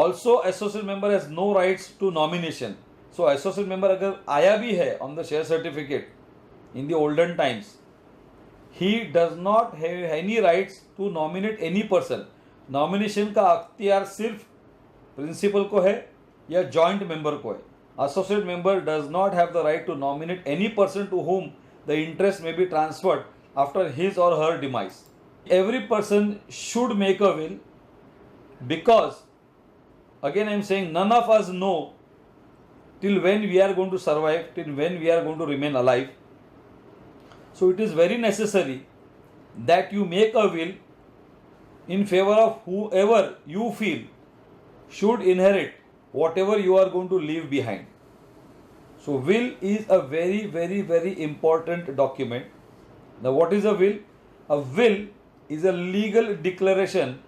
Also, associate member has no rights to nomination. So, associate member अगर आया भी है on the share certificate in the olden times, he does not have any rights to nominate any person. Nomination का अख्तियार सिर्फ principal को है या जॉइंट मेंबर को है. associate member does not have the right to nominate any person to whom the interest may be transferred after his or her demise. Every person should make a will, because again I am saying none of us know till when we are going to survive, till when we are going to remain alive. So it is very necessary that you make a will in favor of whoever you feel should inherit whatever you are going to leave behind. So will is a very, very, very important document. Now what is a will? A will is a legal declaration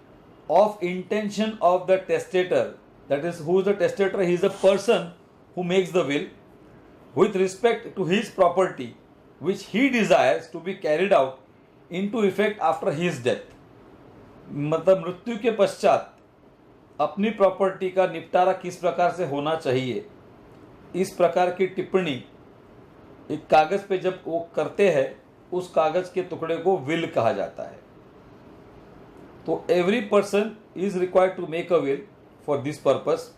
of intention of the testator. That is, who is the testator? He is the person who makes the will with respect to his property which he desires to be carried out into effect after his death. मतलब मृत्यु के पश्चात अपनी property का निपटारा किस प्रकार से होना चाहिए, इस प्रकार की टिप्पणी एक कागज पे जब वो करते हैं, उस कागज के टुकड़े को विल कहा जाता है. तो every person is required to make a will for this purpose.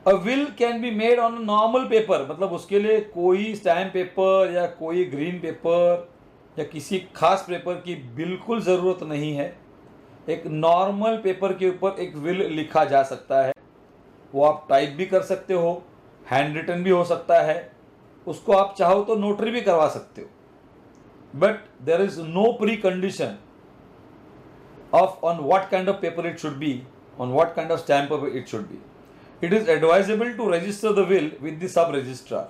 A will can be made on normal paper, मतलब उसके लिए कोई स्टैम्प पेपर या कोई ग्रीन पेपर या किसी खास पेपर की बिल्कुल ज़रूरत नहीं है. एक नॉर्मल पेपर के ऊपर एक विल लिखा जा सकता है. वो आप टाइप भी कर सकते हो, हैंड रिटन भी हो सकता है, उसको आप चाहो तो नोटरी भी करवा सकते हो. But there is no precondition of on what kind of paper it should be, on what kind of stamp paper it should be. It is advisable to register the will with the sub registrar.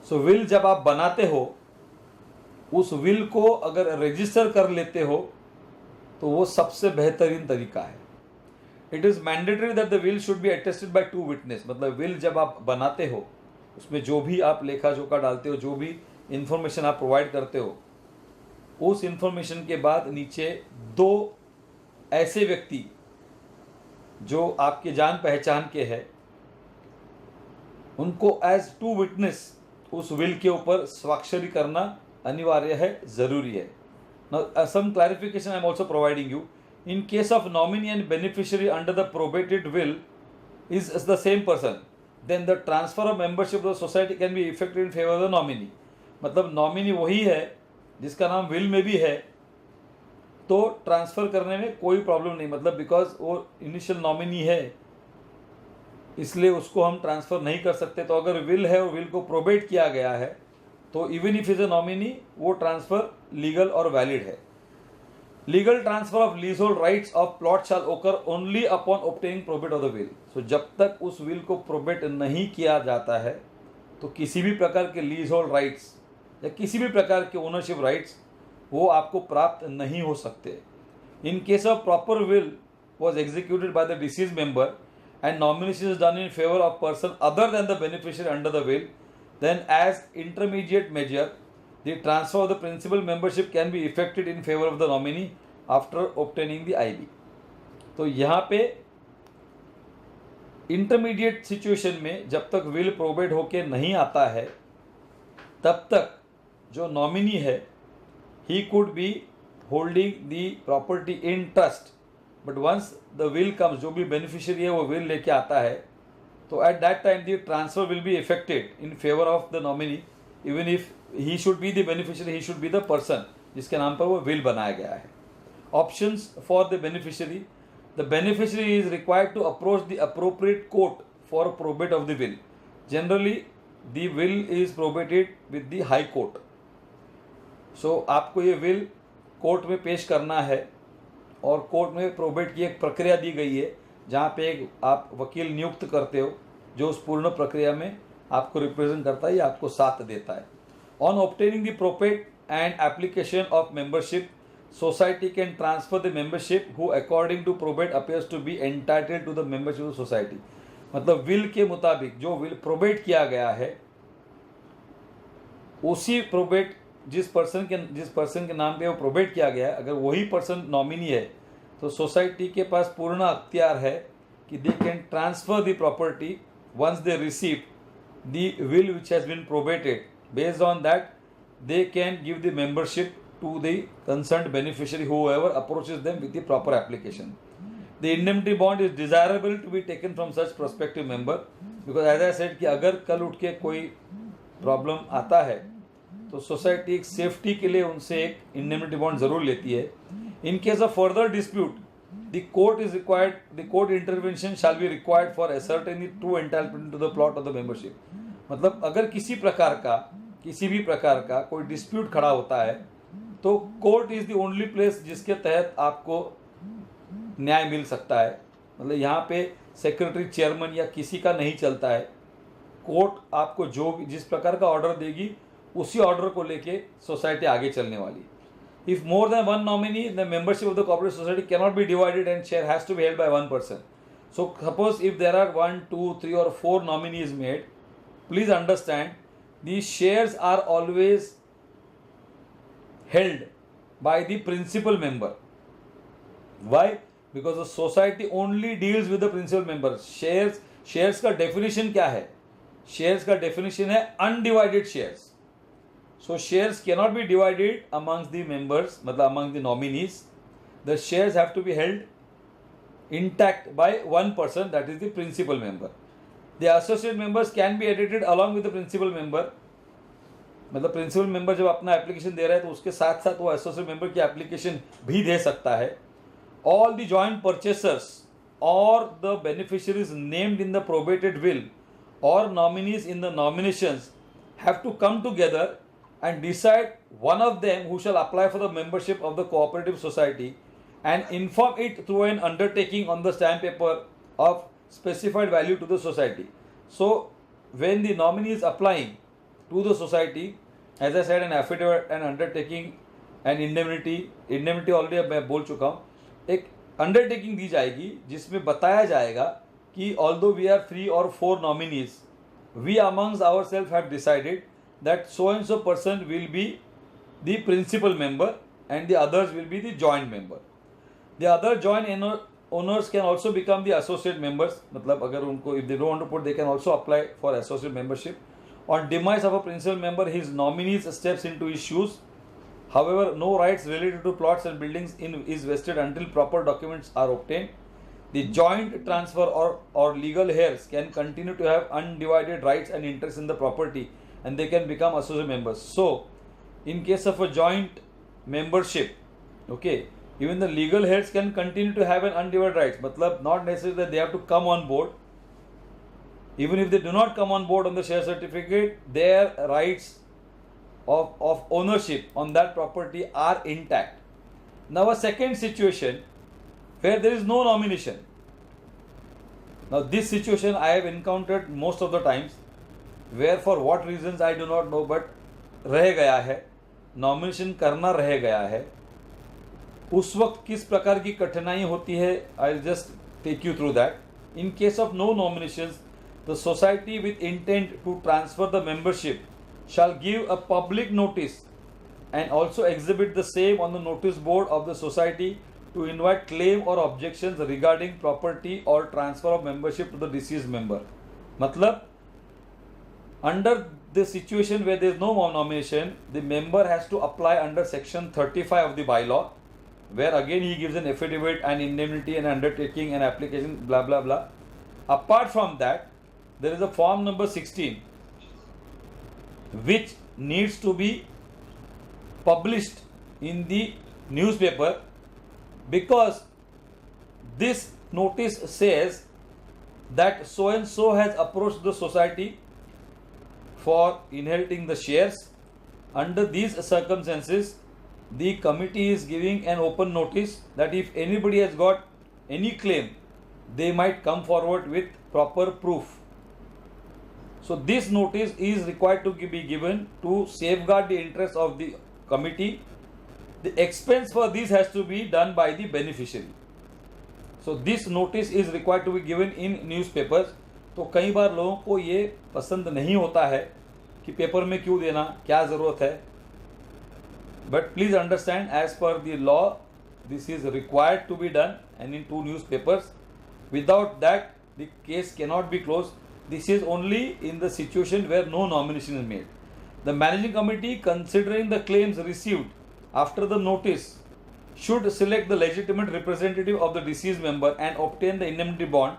So will जब आप बनाते हो, उस will को अगर register कर लेते हो तो वो सबसे बेहतरीन तरीका है. It is mandatory that the will should be attested bye 2 witness. मतलब विल जब आप बनाते हो, उसमें जो भी आप लेखा जोखा डालते हो, जो भी इंफॉर्मेशन आप प्रोवाइड करते हो, उस इंफॉर्मेशन के बाद नीचे 2 ऐसे व्यक्ति जो आपके जान पहचान के हैं, उनको एज 2 विटनेस उस विल के ऊपर स्वाक्षरी करना अनिवार्य है, ज़रूरी है. Now, some clarification I am also providing you. In case of nominee and beneficiary under the probated will is the same person, then the transfer of membership of the society can be effected in favor of the nominee. मतलब nominee वही है जिसका नाम will में भी है, तो transfer करने में कोई प्रॉब्लम नहीं. मतलब बिकॉज वो इनिशियल नॉमिनी है, इसलिए उसको हम ट्रांसफ़र नहीं कर सकते. तो अगर विल है और विल को प्रोबेट किया गया है, तो even if is a nominee, वो ट्रांसफर लीगल और वैलिड है. Legal transfer of leasehold rights of plot shall occur only upon obtaining probate of the will. So जब तक उस विल को प्रोबेट नहीं किया जाता है, तो किसी भी प्रकार के लीज होल्ड राइट्स या किसी भी प्रकार के ओनरशिप राइट्स वो आपको प्राप्त नहीं हो सकते. इन case of proper will was executed by the disease member and nomination is done in favour of person other than the beneficiary under the will, then as intermediate measure the transfer of the principal membership can be effected in favor of the nominee after obtaining the IB. तो यहाँ पे intermediate situation में जब तक will probate होके नहीं आता है, तब तक जो नॉमिनी है he could be holding the property in trust. But once the will comes, जो भी बेनिफिशियरी है वो विल लेके आता है, तो at that time the transfer will be effected in favor of the nominee. Even if he should be the beneficiary, he should be the person जिसके नाम पर वो will बनाया गया है. Options for the beneficiary: the beneficiary is required to approach the appropriate court for probate of the will. Generally the will is probated with the high court. So आपको ये will court में पेश करना है, और कोर्ट में probate की एक प्रक्रिया दी गई है जहाँ पे एक आप वकील नियुक्त करते हो जो उस पूर्ण प्रक्रिया में आपको रिप्रेजेंट करता है या आपको साथ देता है. On obtaining the probate and application of membership, society can transfer the membership who according to probate appears to be entitled to the membership of society. मतलब विल के मुताबिक जो विल प्रोबेट किया गया है, उसी प्रोबेट जिस पर्सन के नाम पे वो प्रोबेट किया गया है, अगर वही पर्सन नॉमिनी है, तो सोसाइटी के पास पूर्ण अख्तियार है कि they can transfer the property once they receive the will which has been probated. Based on that they can give the membership to the concerned beneficiary whoever approaches them with the proper application. The indemnity bond is desirable to be taken from such prospective member because as I said कि अगर कल उठ के कोई problem आता है तो society एक सेफ्टी के लिए उनसे एक इंडेमनिटी बॉन्ड जरूर लेती है. In case of further dispute the court is required, the court intervention shall be required for ascertain the true entitlement to the plot of the membership. मतलब अगर किसी भी प्रकार का कोई डिस्प्यूट खड़ा होता है तो court is the only place जिसके तहत आपको न्याय मिल सकता है. मतलब यहाँ पे सेक्रेटरी, चेयरमैन या किसी का नहीं चलता है. कोर्ट आपको जो जिस प्रकार का ऑर्डर देगी उसी ऑर्डर को लेके सोसाइटी आगे चलने वाली. If more than one nominee, the membership of the cooperative society can not be divided and share has to be held by one person. So suppose if there are 1, 2, 3 or 4 nominees made, please understand these shares are always held by the principal member. Why? Because the society only deals with the principal member. shares का definition क्या है? shares का definition है undivided shares. So shares cannot be divided amongst the members, मतलब among the nominees. The shares have to be held intact by one person, that is the principal member. The associate members can be edited along with the principal member. मतलब principal member जब अपना application दे रहा है तो उसके साथ साथ वो एसोसिएट मेंबर की एप्लीकेशन भी दे सकता है. All the joint purchasers or the beneficiaries named in the probated will or nominees in the nominations have to come together and decide one of them who shall apply for the membership of the cooperative society and inform it through an undertaking on the stamp paper of specified value to the society. So when the nominee is applying to the society, as I said, an affidavit, an undertaking, an indemnity already मैं बोल चुका हूँ. एक undertaking दी जाएगी जिसमें बताया जाएगा कि although we are 3 or 4 nominees, we amongst ourselves have decided that so and so person will be the principal member and the others will be the joint member. The other joint owners can also become the associate members. मतलब अगर उनको, if they don't want to put, they can also apply for associate membership. On demise of a principal member, his nominees steps into his shoes. However, no rights related to plots and buildings is vested until proper documents are obtained. The joint transfer or legal heirs can continue to have undivided rights and interests in the property, and they can become associate members. So, in case of a joint membership, okay, even the legal heirs can continue to have an undivided rights. मतलब not necessarily that they have to come on board. Even if they do not come on board on the share certificate, their rights of ownership on that property are intact. Now a second situation where there is no nomination. Now this situation I have encountered most of the times, where for what reasons I do not know, but रह गया है, nomination करना रह गया है. उस वक्त किस प्रकार की कठिनाई होती है, I will just take you through that. In case of no nominations, the society with intent to transfer the membership shall give a public notice and also exhibit the same on the notice board of the society to invite claim or objections regarding property or transfer of membership to the deceased member. मतलब under the situation where there is no nomination, the member has to apply under section 35 of the bylaw, where again he gives an affidavit, an indemnity, an undertaking, an application, blah blah blah. Apart from that, there is a form number 16 which needs to be published in the newspaper, because this notice says that so and so has approached the society for inheriting the shares. Under these circumstances, the committee is giving an open notice that if anybody has got any claim, they might come forward with proper proof. So this notice is required to be given to safeguard the interests of the committee. The expense for this has to be done by the beneficiary. So this notice is required to be given in newspapers. तो कई बार लोगों को ये पसंद नहीं होता है कि पेपर में क्यों देना, क्या ज़रूरत है. But please understand, as per the law, this is required to be done and in 2 newspapers. Without that, the case cannot be closed. This is only in the situation where no nomination is made. The managing committee, considering the claims received after the notice, should select the legitimate representative of the deceased member and obtain the indemnity bond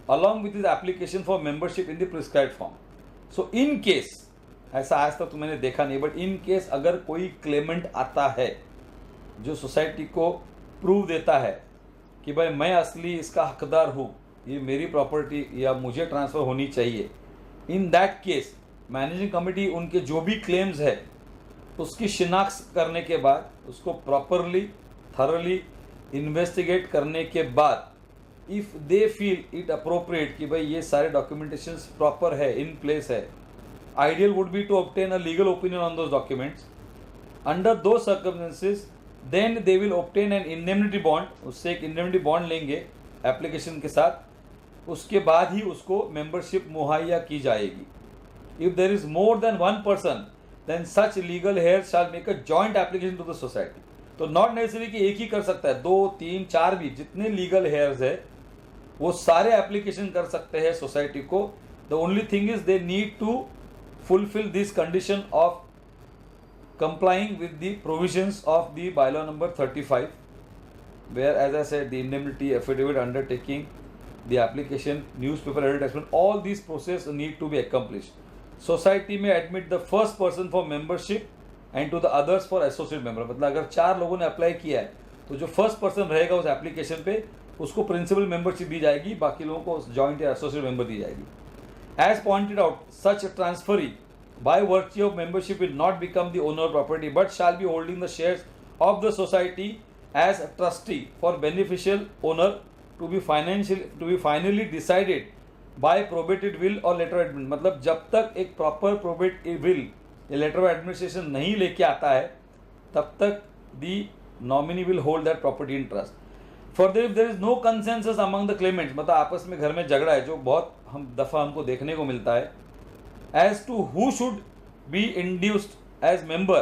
along with his application for membership in the prescribed form. So in case, ऐसा आज तक तो मैंने देखा नहीं, but in case अगर कोई Clement आता है जो सोसाइटी को प्रूव देता है कि भाई मैं असली इसका हकदार हूँ, ये मेरी प्रॉपर्टी या मुझे ट्रांसफ़र होनी चाहिए, in that case managing committee उनके जो भी क्लेम्स है उसकी शिनाख्त करने के बाद, उसको प्रॉपरली थरली इन्वेस्टिगेट करने के बाद, if they feel it appropriate कि भाई ये सारे डॉक्यूमेंटेशंस प्रॉपर है, इन प्लेस है, ideal would be to obtain a legal opinion on those documents. Under those circumstances, then they will obtain an indemnity bond. उससे एक indemnity bond लेंगे application के साथ, उसके बाद ही उसको मेंबरशिप मुहैया की जाएगी. If there is more than one person, then such legal heirs shall make a joint application to the society. तो नॉट नेसेसरी कि एक ही कर सकता है, 2, 3, 4 भी जितने लीगल हेयर्स है वो सारे एप्लीकेशन कर सकते हैं सोसाइटी को. The only thing is they need to fulfill this condition of complying with the provisions of the bylaw number 35, where, as I said, the indemnity, affidavit, undertaking, the application, newspaper advertisement, all these processes need to be accomplished. Society may admit the first person for membership and to the others for associate member. मतलब अगर 4 लोगों ने apply किया है तो जो first person रहेगा उस एप्लीकेशन पे उसको प्रिंसिपल मेंबरशिप दी जाएगी, बाकी लोगों को जॉइंट या एसोसिएट मेंबर दी जाएगी. As pointed out, such transferee by virtue of membership will not become the owner of property but shall be holding the shares of the society as a trustee for beneficial owner to be finally decided by probated will or letter of admin. मतलब जब तक एक proper probate will या letter of administration नहीं लेके आता है तब तक the nominee will hold that property in trust. Further if there is no consensus among the claimants, मतलब आपस में घर में झगड़ा है जो बहुत दफ़ा हमको देखने को मिलता है, as to who should be inducted as member,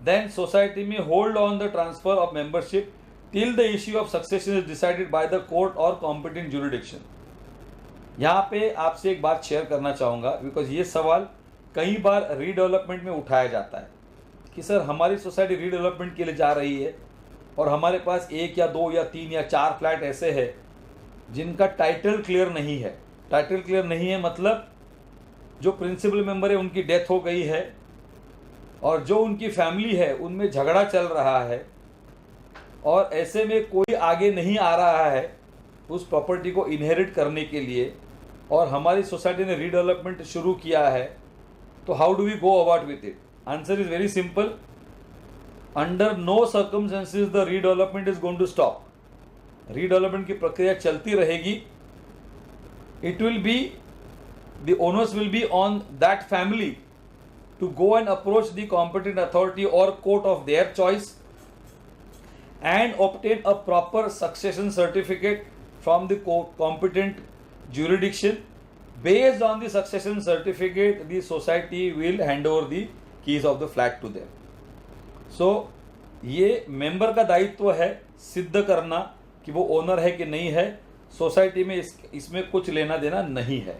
then society में hold on the transfer of membership till the issue of succession is decided by the court और कॉम्पिटेंट ज्यूरिडिक्शन. यहाँ पे आपसे एक बात शेयर करना चाहूँगा, बिकॉज ये सवाल कई बार रीडेवलपमेंट में उठाया जाता है कि सर हमारी सोसाइटी रीडेवलपमेंट के लिए जा रही है और हमारे पास 1 या 2 या 3 या 4 फ्लैट ऐसे हैं जिनका टाइटल क्लियर नहीं है. टाइटल क्लियर नहीं है मतलब जो प्रिंसिपल मेंबर है उनकी डेथ हो गई है और जो उनकी फैमिली है उनमें झगड़ा चल रहा है और ऐसे में कोई आगे नहीं आ रहा है उस प्रॉपर्टी को इनहेरिट करने के लिए और हमारी सोसाइटी ने रीडेवलपमेंट शुरू किया है, तो how do we go about with it? Answer is very simple. Under no circumstances the redevelopment is going to stop. Redevelopment की प्रक्रिया चलती रहेगी. It will be, the onus will be on that family to go and approach the competent authority or court of their choice and obtain a proper succession certificate from the competent jurisdiction. Based on the succession certificate, the society will hand over the keys of the flat to them. So ये member का दायित्व है सिद्ध करना कि वो owner है कि नहीं है. सोसाइटी में इसमें कुछ लेना देना नहीं है.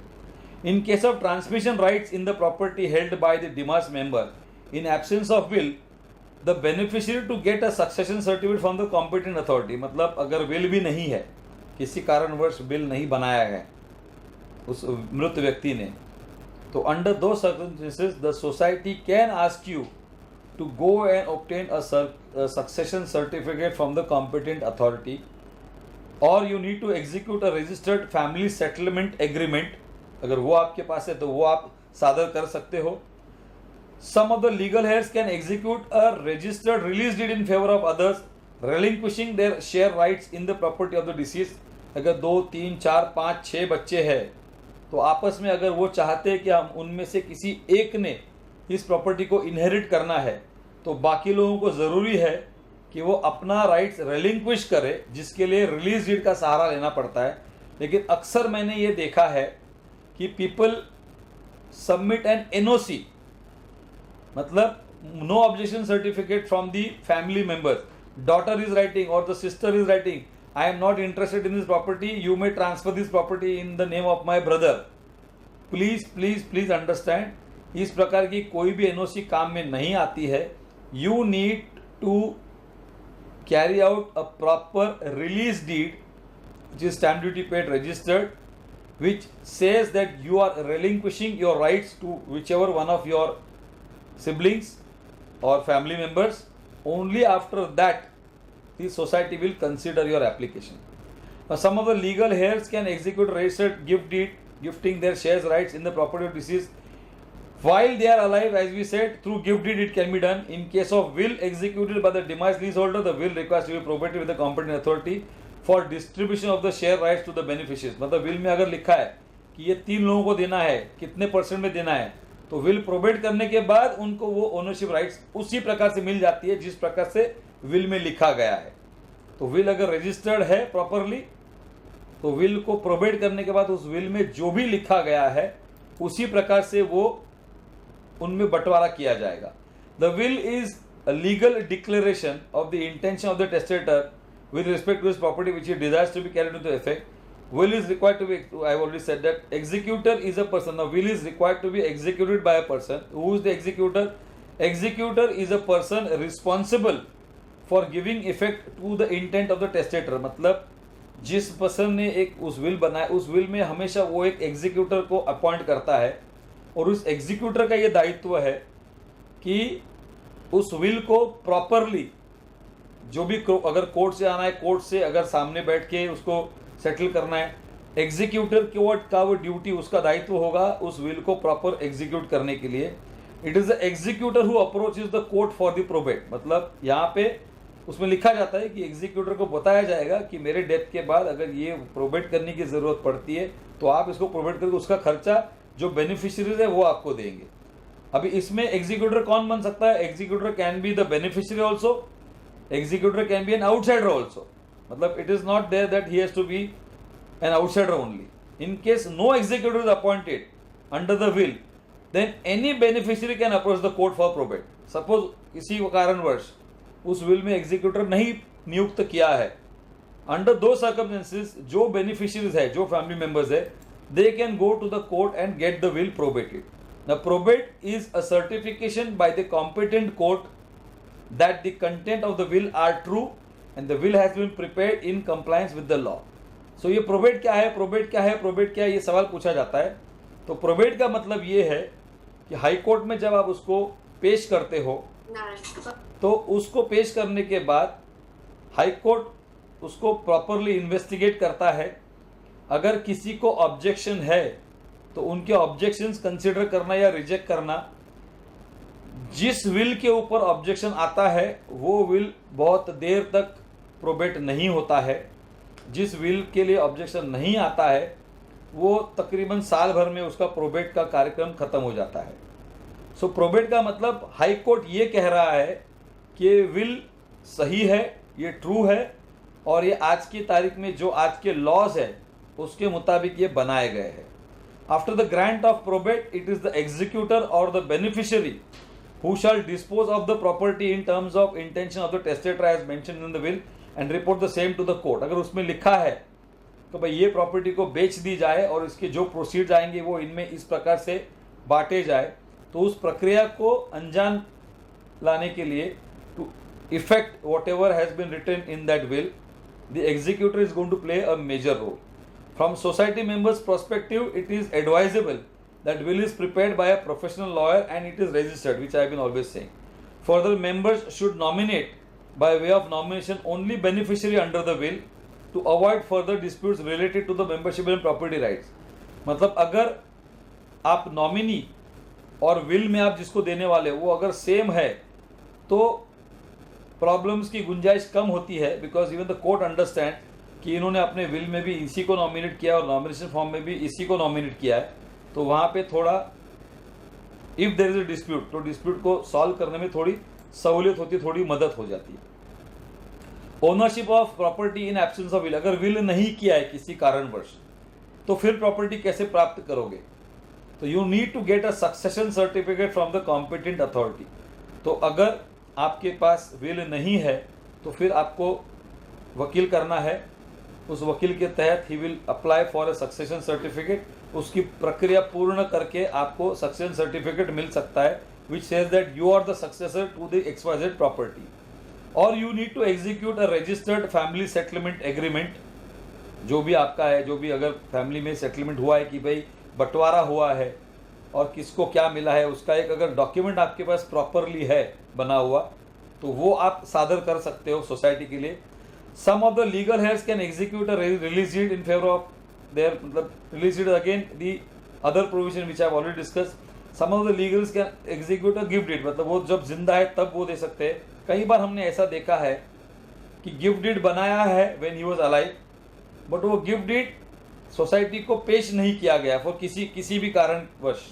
In case of transmission rights in the property held by the demised member in absence of will, the beneficiary to get a succession certificate from the competent authority. मतलब अगर विल भी नहीं है, किसी कारणवश बिल नहीं बनाया है उस मृत व्यक्ति ने, तो अंडर दो circumstances the society can ask you to go and obtain a succession certificate from the competent authority, और you need to execute a registered family settlement agreement. अगर वो आपके पास है तो वो आप सादर कर सकते हो. Some of the legal heirs can execute a registered release deed in favour of others relinquishing their share rights in the property of the deceased. अगर 2, 3, 4, 5, 6 बच्चे हैं तो आपस में अगर वो चाहते हैं कि हम उनमें से किसी एक ने इस प्रॉपर्टी को इनहेरिट करना है तो बाकी लोगों को ज़रूरी है कि वो अपना राइट्स रेलिंक्विश करे, जिसके लिए रिलीज डीड का सहारा लेना पड़ता है. लेकिन अक्सर मैंने ये देखा है कि पीपल सबमिट एन NOC, मतलब no objection certificate from the family members. Daughter is writing or the sister is writing, I am not interested in this property, you may transfer this property in the name of my brother. Please understand, इस प्रकार की कोई भी NOC काम में नहीं आती है. You need to carry out a proper release deed which is stamp duty paid registered which says that you are relinquishing your rights to whichever one of your siblings or family members. Only after that the society will consider your application. Now, some of the legal heirs can execute registered gift deed gifting their shares rights in the property of deceased while they are alive. As we said, through gift deed it can be done. In case of will executed by the demised leaseholder, the will requires to be probated with the competent authority for distribution of the share rights to the beneficiaries. मतलब will में अगर लिखा है कि ये 3 लोगों को देना है, कितने % में देना है, तो विल प्रोबेट करने के बाद उनको वो ओनरशिप राइट्स उसी प्रकार से मिल जाती है जिस प्रकार से विल में लिखा गया है. तो विल अगर रजिस्टर्ड है प्रॉपरली, तो विल को प्रोबेट करने के बाद उस विल में जो भी लिखा गया है उसी प्रकार से वो उनमें बंटवारा किया जाएगा. The will is a legal declaration of the intention of the testator with respect to his property which he desires to be carried into effect. Will is required to be, I have already said that executor is a person. Now will is required to be executed by a person. Who is the executor? Executor is a person responsible for giving effect to the intent of the testator. मतलब जिस person ने एक उस will बनाया, उस will में हमेशा वो एक एग्जीक्यूटर को अपॉइंट करता है और उस एग्जीक्यूटर का ये दायित्व है कि उस विल को प्रॉपरली जो भी अगर कोर्ट से आना है, कोर्ट से अगर सामने बैठ के उसको सेटल करना है, एग्जीक्यूटर का वो ड्यूटी, उसका दायित्व होगा उस विल को प्रॉपर एग्जीक्यूट करने के लिए. It is the executor who approaches the court for the probate. मतलब यहाँ पे उसमें लिखा जाता है कि एग्जीक्यूटर को बताया जाएगा कि मेरे डेथ के बाद अगर ये प्रोबेट करने की जरूरत पड़ती है तो आप इसको प्रोबेट करके उसका खर्चा जो बेनिफिशियरीज है वो आपको देंगे. अभी इसमें एग्जीक्यूटर कौन बन सकता है? Executor can be the beneficiary also. Executor can be an outsider also. मतलब it is not there that he has to be an outsider only. In case no executor is appointed under the will, then any beneficiary can approach the court for probate. Suppose किसी कारणवश उस will में executor नहीं नियुक्त किया है, under those circumstances जो beneficiaries है, जो family members है, they can go to the court and get the will probated. Now probate is a certification by the competent court that the content of the will are true and the will has been prepared in compliance with the law. So ये probate क्या है, probate क्या है, probate क्या है, ये सवाल पूछा जाता है. तो probate का मतलब ये है कि हाई कोर्ट में जब आप उसको पेश करते हो तो उसको पेश करने के बाद हाई कोर्ट उसको प्रॉपरली इन्वेस्टिगेट करता है. अगर किसी को ऑब्जेक्शन है तो उनके ऑब्जेक्शंस कंसिडर करना या रिजेक्ट करना. जिस विल के ऊपर ऑब्जेक्शन आता है वो विल बहुत देर तक प्रोबेट नहीं होता है. जिस विल के लिए ऑब्जेक्शन नहीं आता है वो तकरीबन साल भर में उसका प्रोबेट का कार्यक्रम खत्म हो जाता है. सो प्रोबेट का मतलब हाई कोर्ट ये कह रहा है कि विल सही है, ये ट्रू है और ये आज की तारीख में जो आज के लॉज है उसके मुताबिक ये बनाए गए हैं. After the grant of probate it is the executor और the beneficiary who shall dispose of the property in terms of intention of the testator as mentioned in the will and report the same to the court. अगर उसमें लिखा है तो भाई ये property को बेच दी जाए और इसके जो प्रोसीड्स आएंगे वो इनमें इस प्रकार से बांटे जाए, तो उस प्रक्रिया को अंजाम लाने के लिए to effect whatever has been written in that will, the executor is going to play a major role. From society members perspective it is advisable that will is prepared by a professional lawyer and it is registered, which I have been always saying. Further, members should nominate by way of nomination only beneficiary under the will to avoid further disputes related to the membership and property rights. मतलब अगर आप nominee और will में आप जिसको देने वाले वो अगर सेम है तो प्रॉब्लम्स की गुंजाइश कम होती है, because even the court understand कि इन्होंने अपने विल में भी इसी को नॉमिनेट किया और नॉमिनेशन फॉर्म में भी इसी को नॉमिनेट किया है. तो वहाँ पे थोड़ा if there is a dispute तो डिस्प्यूट को सॉल्व करने में थोड़ी सहूलियत होती है, थोड़ी मदद हो जाती है. Ownership of property in absence of will. अगर विल नहीं किया है किसी कारणवश तो फिर प्रॉपर्टी कैसे प्राप्त करोगे? तो you need to get a succession certificate from the competent authority. तो अगर आपके पास विल नहीं है तो फिर आपको वकील करना है. उस वकील के तहत he will apply for a succession certificate. उसकी प्रक्रिया पूर्ण करके आपको सक्सेशन सर्टिफिकेट मिल सकता है which says that you are the successor to the XYZ property. Or you need to execute a registered family settlement agreement जो भी आपका है, जो भी अगर फैमिली में सेटलमेंट हुआ है कि भाई बंटवारा हुआ है और किसको क्या मिला है, उसका एक अगर डॉक्यूमेंट आपके पास प्रॉपरली है बना हुआ, तो वो आप सादर कर सकते हो सोसाइटी के लिए. Some of the legal heirs can execute a release deed in favour of their, मतलब release deed again the other provision which I have already discuss. Some of the legals can execute a gift deed, मतलब वो जब जिंदा है तब वो दे सकते हैं. कई बार हमने ऐसा देखा है कि गिफ्ट डीड बनाया है when he was alive, but वो गिफ्ट डीड सोसाइटी को पेश नहीं किया गया फॉर किसी भी कारणवश,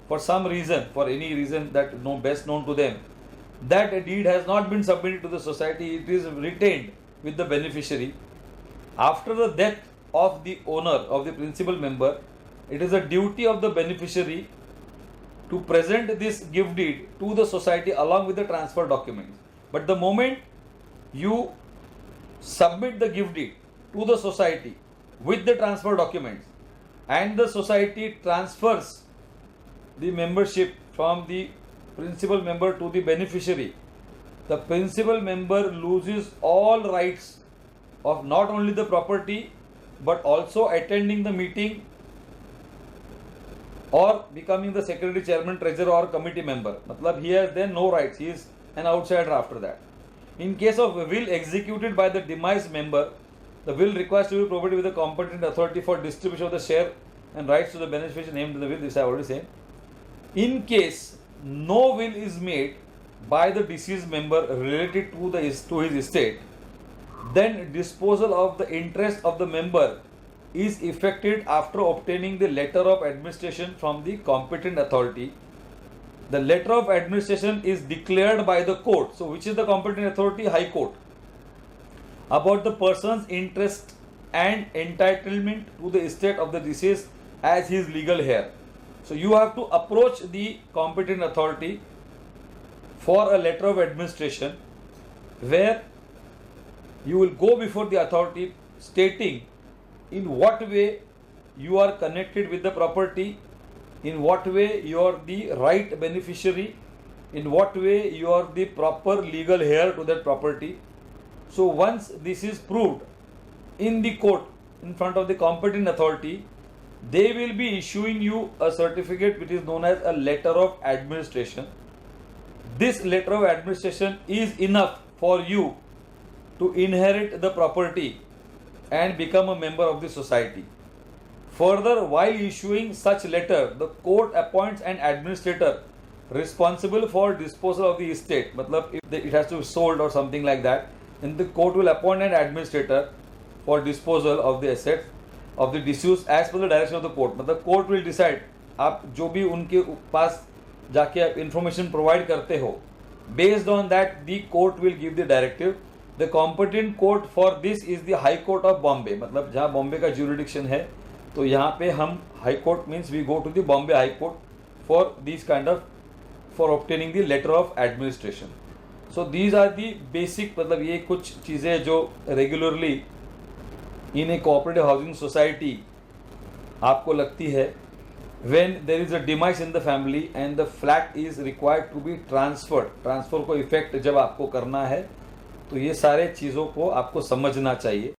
for some reason, for any reason that no best known to them, that a deed has not been submitted to the society. It is retained with the beneficiary. After the death of the owner, of the principal member, it is a duty of the beneficiary to present this gift deed to the society along with the transfer documents. But the moment you submit the gift deed to the society with the transfer documents and the society transfers the membership from the principal member to the beneficiary, the principal member loses all rights of not only the property but also attending the meeting or becoming the secretary, chairman, treasurer or committee member. मतलब he has then no rights, he is an outsider after that. In case of a will executed by the demised member, the will requires to be provided with the competent authority for distribution of the share and rights to the beneficiary named in the will. This I already said. In case no will is made by the deceased member related to his estate, then disposal of the interest of the member is effected after obtaining the letter of administration from the competent authority. The letter of administration is declared by the court. So which is the competent authority? High Court. About the person's interest and entitlement to the estate of the deceased as his legal heir. So you have to approach the competent authority for a letter of administration, where you will go before the authority stating in what way you are connected with the property, in what way you are the right beneficiary, in what way you are the proper legal heir to that property. So once this is proved in the court in front of the competent authority, they will be issuing you a certificate which is known as a letter of administration. This letter of administration is enough for you to inherit the property and become a member of the society. Further, while issuing such letter, the court appoints an administrator responsible for disposal of the estate. मतलब if it has to be sold or something like that, then the court will appoint an administrator for disposal of the assets of the deceased as per the direction of the court. मतलब court will decide, आप जो भी उनके पास जाके information provide करते हो, based on that the court will give the directive. The competent court for this is the High Court of Bombay. मतलब जहाँ बॉम्बे का jurisdiction है, तो यहाँ पे हम High Court means we go to the Bombay High Court for these kind of, for obtaining the letter of administration. So these are the basic, मतलब ये कुछ चीज़ें जो regularly in a cooperative housing society आपको लगती है when there is a demise in the family and the flat is required to be transferred. Transfer को effect जब आपको करना है, तो ये सारे चीज़ों को आपको समझना चाहिए.